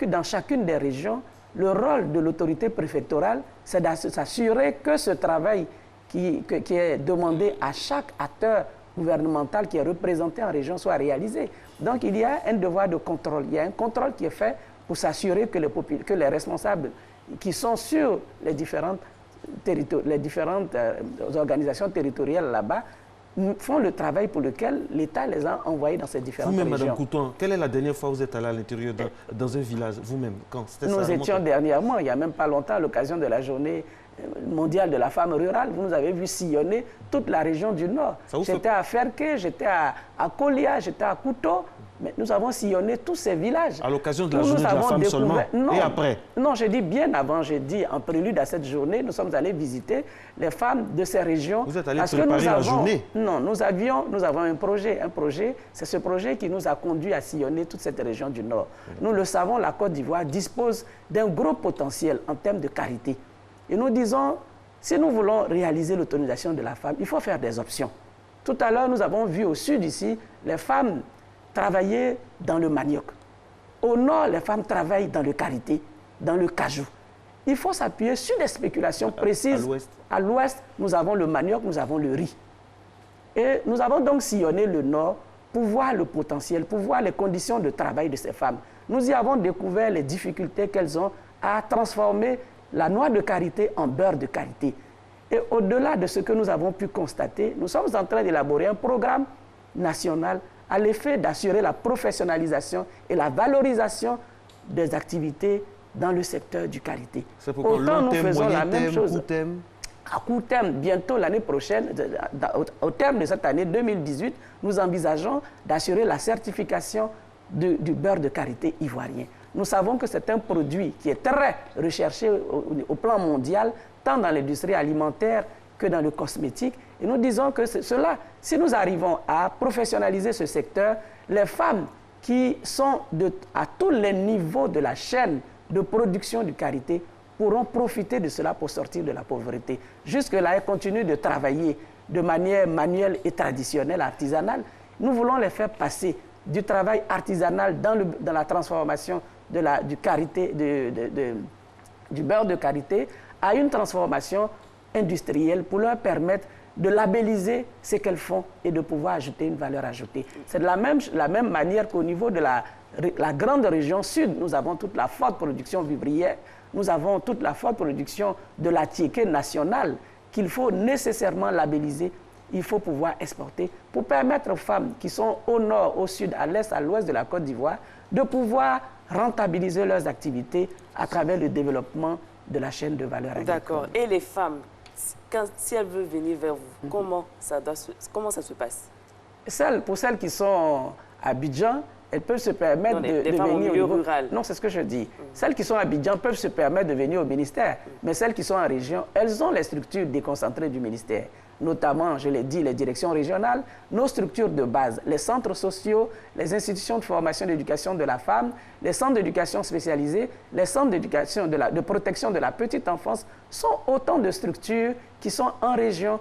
dans chacune des régions, le rôle de l'autorité préfectorale, c'est d'assurer que ce travail qui est demandé à chaque acteur gouvernemental qui est représenté en région soit réalisé. Donc il y a un devoir de contrôle. Il y a un contrôle qui est fait pour s'assurer que les responsables qui sont sur les différentes organisations territoriales là-bas font le travail pour lequel l'État les a envoyés dans ces différentes régions. Vous-même, Madame Couton, quelle est la dernière fois que vous êtes allée à l'intérieur dans un village, vous-même? Quand nous étions dernièrement, il n'y a même pas longtemps, à l'occasion de la journée mondiale de la femme rurale, vous nous avez vu sillonner toute la région du Nord. J'étais à Ferké, j'étais à Kolia, j'étais à Kouto, mais nous avons sillonné tous ces villages. À l'occasion de la journée de la femme seulement? Non, et après? Non, j'ai dit bien avant, j'ai dit en prélude à cette journée, nous sommes allés visiter les femmes de ces régions. Vous êtes allés préparer la journée? Non, nous avons un projet. C'est ce projet qui nous a conduit à sillonner toute cette région du Nord. Nous le savons, la Côte d'Ivoire dispose d'un gros potentiel en termes de carité. Et nous disons, si nous voulons réaliser l'autonomisation de la femme, il faut faire des options. Tout à l'heure, nous avons vu au sud ici, les femmes travailler dans le manioc. Au nord, les femmes travaillent dans le karité, dans le cajou. Il faut s'appuyer sur des spéculations précises. À l'ouest, nous avons le manioc, nous avons le riz. Et nous avons donc sillonné le nord pour voir le potentiel, pour voir les conditions de travail de ces femmes. Nous y avons découvert les difficultés qu'elles ont à transformer la noix de karité en beurre de karité. Et au-delà de ce que nous avons pu constater, nous sommes en train d'élaborer un programme national à l'effet d'assurer la professionnalisation et la valorisation des activités dans le secteur du karité. C'est pourquoi long terme, faisons moyen la même terme, chose. court terme. À court terme, bientôt l'année prochaine, au terme de cette année 2018, nous envisageons d'assurer la certification du beurre de karité ivoirien. Nous savons que c'est un produit qui est très recherché au plan mondial, tant dans l'industrie alimentaire que dans le cosmétique. Et nous disons que cela, si nous arrivons à professionnaliser ce secteur, les femmes qui sont à tous les niveaux de la chaîne de production du karité pourront profiter de cela pour sortir de la pauvreté. Jusque-là, elles continuent de travailler de manière manuelle et traditionnelle, artisanale. Nous voulons les faire passer du travail artisanal dans la transformation du karité, du beurre de karité à une transformation industrielle pour leur permettre de labelliser ce qu'elles font et de pouvoir ajouter une valeur ajoutée. C'est de la même manière qu'au niveau de la grande région sud, nous avons toute la forte production vivrière, nous avons toute la forte production de la tiéké nationale qu'il faut nécessairement labelliser. Il faut pouvoir exporter pour permettre aux femmes qui sont au nord, au sud, à l'est, à l'ouest de la Côte d'Ivoire de pouvoir rentabiliser leurs activités à travers le développement de la chaîne de valeur agricole. D'accord. Et les femmes, si elles veulent venir vers vous, comment ça se passe? Pour celles qui sont à Abidjan, elles peuvent se permettre de venir au milieu rural. Non, c'est ce que je dis. Celles qui sont à Abidjan peuvent se permettre de venir au ministère. Mais celles qui sont en région, elles ont les structures déconcentrées du ministère. Notamment, je l'ai dit, les directions régionales, nos structures de base, les centres sociaux, les institutions de formation et d'éducation de la femme, les centres d'éducation spécialisés, les centres d'éducation de protection de la petite enfance sont autant de structures qui sont en région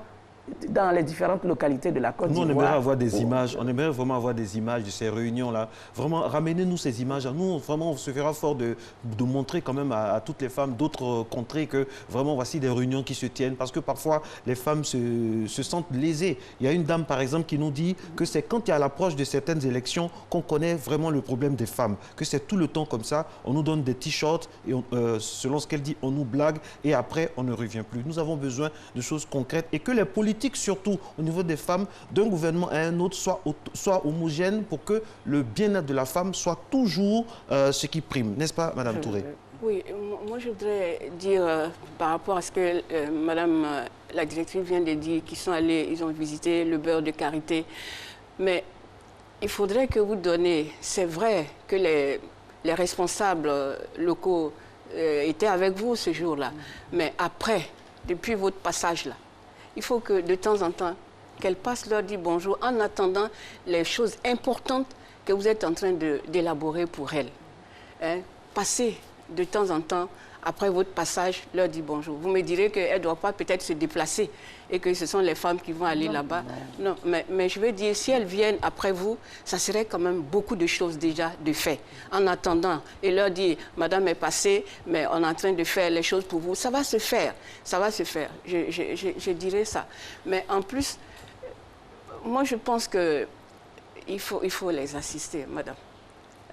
dans les différentes localités de la Côte d'Ivoire. Nous, on aimerait avoir des images, on aimerait vraiment avoir des images de ces réunions-là. Vraiment, ramenez-nous ces images. Nous, vraiment, on se fera fort de montrer quand même à toutes les femmes d'autres contrées que vraiment, voici des réunions qui se tiennent. Parce que parfois, les femmes se sentent lésées. Il y a une dame, par exemple, qui nous dit que c'est quand il y a l'approche de certaines élections qu'on connaît vraiment le problème des femmes. Que c'est tout le temps comme ça. On nous donne des t-shirts et selon ce qu'elle dit, on nous blague et après, on ne revient plus. Nous avons besoin de choses concrètes et que les politiques, surtout au niveau des femmes, d'un gouvernement à un autre, soit homogène pour que le bien-être de la femme soit toujours ce qui prime. N'est-ce pas, Madame Touré? Oui, moi je voudrais dire par rapport à ce que Madame la directrice vient de dire, qu'ils sont allés, ils ont visité le beurre de karité. Mais il faudrait que vous donniez, c'est vrai que les responsables locaux étaient avec vous ce jour-là, mais après, depuis votre passage là, il faut que de temps en temps, qu'elle passe leur dire bonjour en attendant les choses importantes que vous êtes en train d'élaborer pour elles. Hein? Passez de temps en temps, après votre passage, leur dire bonjour. Vous me direz qu'elles ne doivent pas peut-être se déplacer et que ce sont les femmes qui vont aller là-bas. Non, mais je veux dire, si elles viennent après vous, ça serait quand même beaucoup de choses déjà de fait. En attendant, et leur dire, madame est passée, mais on est en train de faire les choses pour vous. Ça va se faire, ça va se faire. Je dirais ça. Mais en plus, moi je pense qu'il faut les assister, madame.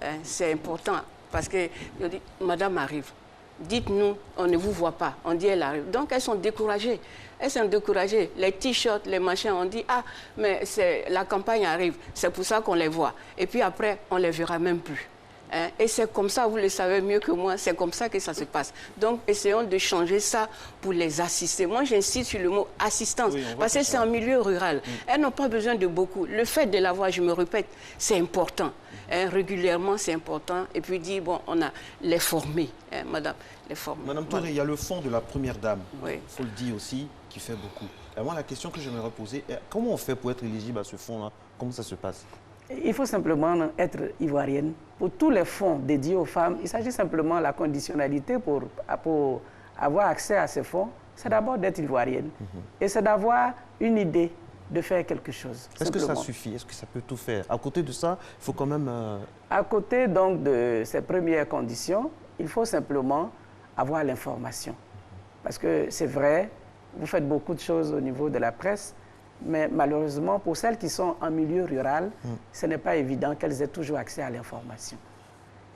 Hein, c'est important, parce que je dis, madame arrive. Dites-nous, on ne vous voit pas. On dit, elle arrive. Donc, elles sont découragées. Elles sont découragées. Les t-shirts, les machins, on dit, ah, mais la campagne arrive. C'est pour ça qu'on les voit. Et puis après, on ne les verra même plus. Hein? Et c'est comme ça, vous le savez mieux que moi, c'est comme ça que ça se passe. Donc, essayons de changer ça pour les assister. Moi, j'insiste sur le mot assistance, oui, parce que c'est en milieu rural. Elles n'ont pas besoin de beaucoup. Le fait de l'avoir, je me répète, c'est important. Hein, régulièrement, c'est important. Et puis, dire, bon, on a les formés, hein, madame, les formés. Madame Touré, il y a le fonds de la première dame, oui. Il faut le dire aussi, qui fait beaucoup. Et moi, la question que j'aimerais poser, comment on fait pour être éligible à ce fonds-là? Comment ça se passe? Il faut simplement être ivoirienne. Pour tous les fonds dédiés aux femmes, il s'agit simplement de la conditionnalité pour avoir accès à ces fonds, c'est d'abord d'être ivoirienne. Et c'est d'avoir une idée de faire quelque chose. Est-ce que ça suffit? Est-ce que ça peut tout faire? À côté de ça, il faut quand même... À côté donc de ces premières conditions, il faut simplement avoir l'information. Parce que c'est vrai, vous faites beaucoup de choses au niveau de la presse, mais malheureusement, pour celles qui sont en milieu rural, ce n'est pas évident qu'elles aient toujours accès à l'information.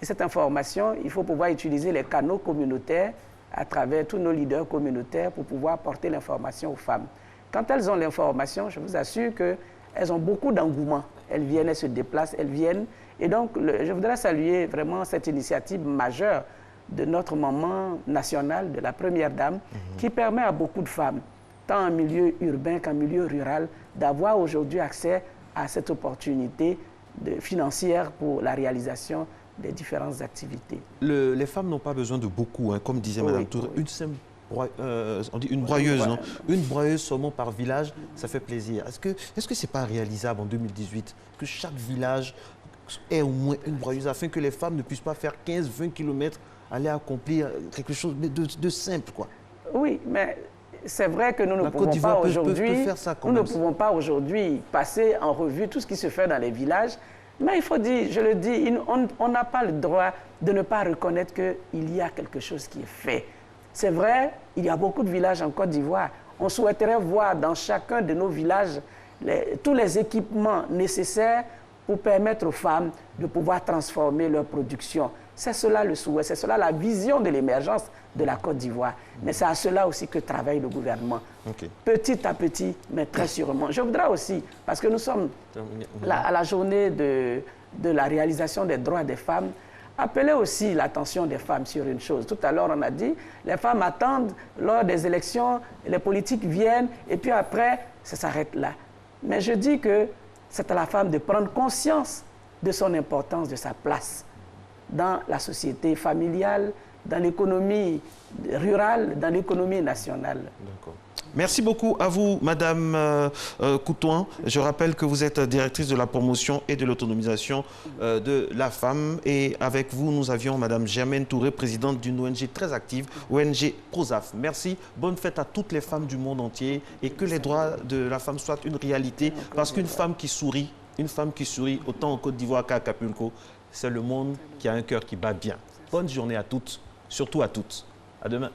Et cette information, il faut pouvoir utiliser les canaux communautaires à travers tous nos leaders communautaires pour pouvoir porter l'information aux femmes. Quand elles ont l'information, je vous assure qu'elles ont beaucoup d'engouement. Elles viennent, elles se déplacent, elles viennent. Et donc, je voudrais saluer vraiment cette initiative majeure de notre maman nationale, de la Première Dame, qui permet à beaucoup de femmes, tant en milieu urbain qu'en milieu rural, d'avoir aujourd'hui accès à cette opportunité financière pour la réalisation des différentes activités. Les femmes n'ont pas besoin de beaucoup, hein, comme disait Mme Touré. Une simple on dit une broyeuse, non? Une broyeuse seulement par village, ça fait plaisir. Est-ce que ce n'est pas réalisable en 2018 que chaque village ait au moins une broyeuse afin que les femmes ne puissent pas faire 15-20 km, aller accomplir quelque chose de simple, quoi? Oui, mais c'est vrai que nous ne pouvons pas aujourd'hui, nous ne pouvons pas aujourd'hui passer en revue tout ce qui se fait dans les villages. Mais il faut dire, je le dis, on n'a pas le droit de ne pas reconnaître qu'il y a quelque chose qui est fait C'est vrai, il y a beaucoup de villages en Côte d'Ivoire. On souhaiterait voir dans chacun de nos villages tous les équipements nécessaires pour permettre aux femmes de pouvoir transformer leur production. C'est cela le souhait, c'est cela la vision de l'émergence de la Côte d'Ivoire. Mais c'est à cela aussi que travaille le gouvernement. Petit à petit, mais très sûrement. Je voudrais aussi, parce que nous sommes à la journée de la réalisation des droits des femmes, appeler aussi l'attention des femmes sur une chose. Tout à l'heure, on a dit, les femmes attendent lors des élections, les politiques viennent, et puis après, ça s'arrête là. Mais je dis que c'est à la femme de prendre conscience de son importance, de sa place dans la société familiale, dans l'économie rurale, dans l'économie nationale. D'accord. Merci beaucoup à vous, Madame Coutouin. Je rappelle que vous êtes directrice de la promotion et de l'autonomisation de la femme. Et avec vous, nous avions Madame Germaine Touré, présidente d'une ONG très active, ONG Prozaf. Merci. Bonne fête à toutes les femmes du monde entier et que les droits de la femme soient une réalité. Parce qu'une femme qui sourit, autant en Côte d'Ivoire qu'à Acapulco, c'est le monde qui a un cœur qui bat bien. Bonne journée à toutes, surtout à toutes. À demain.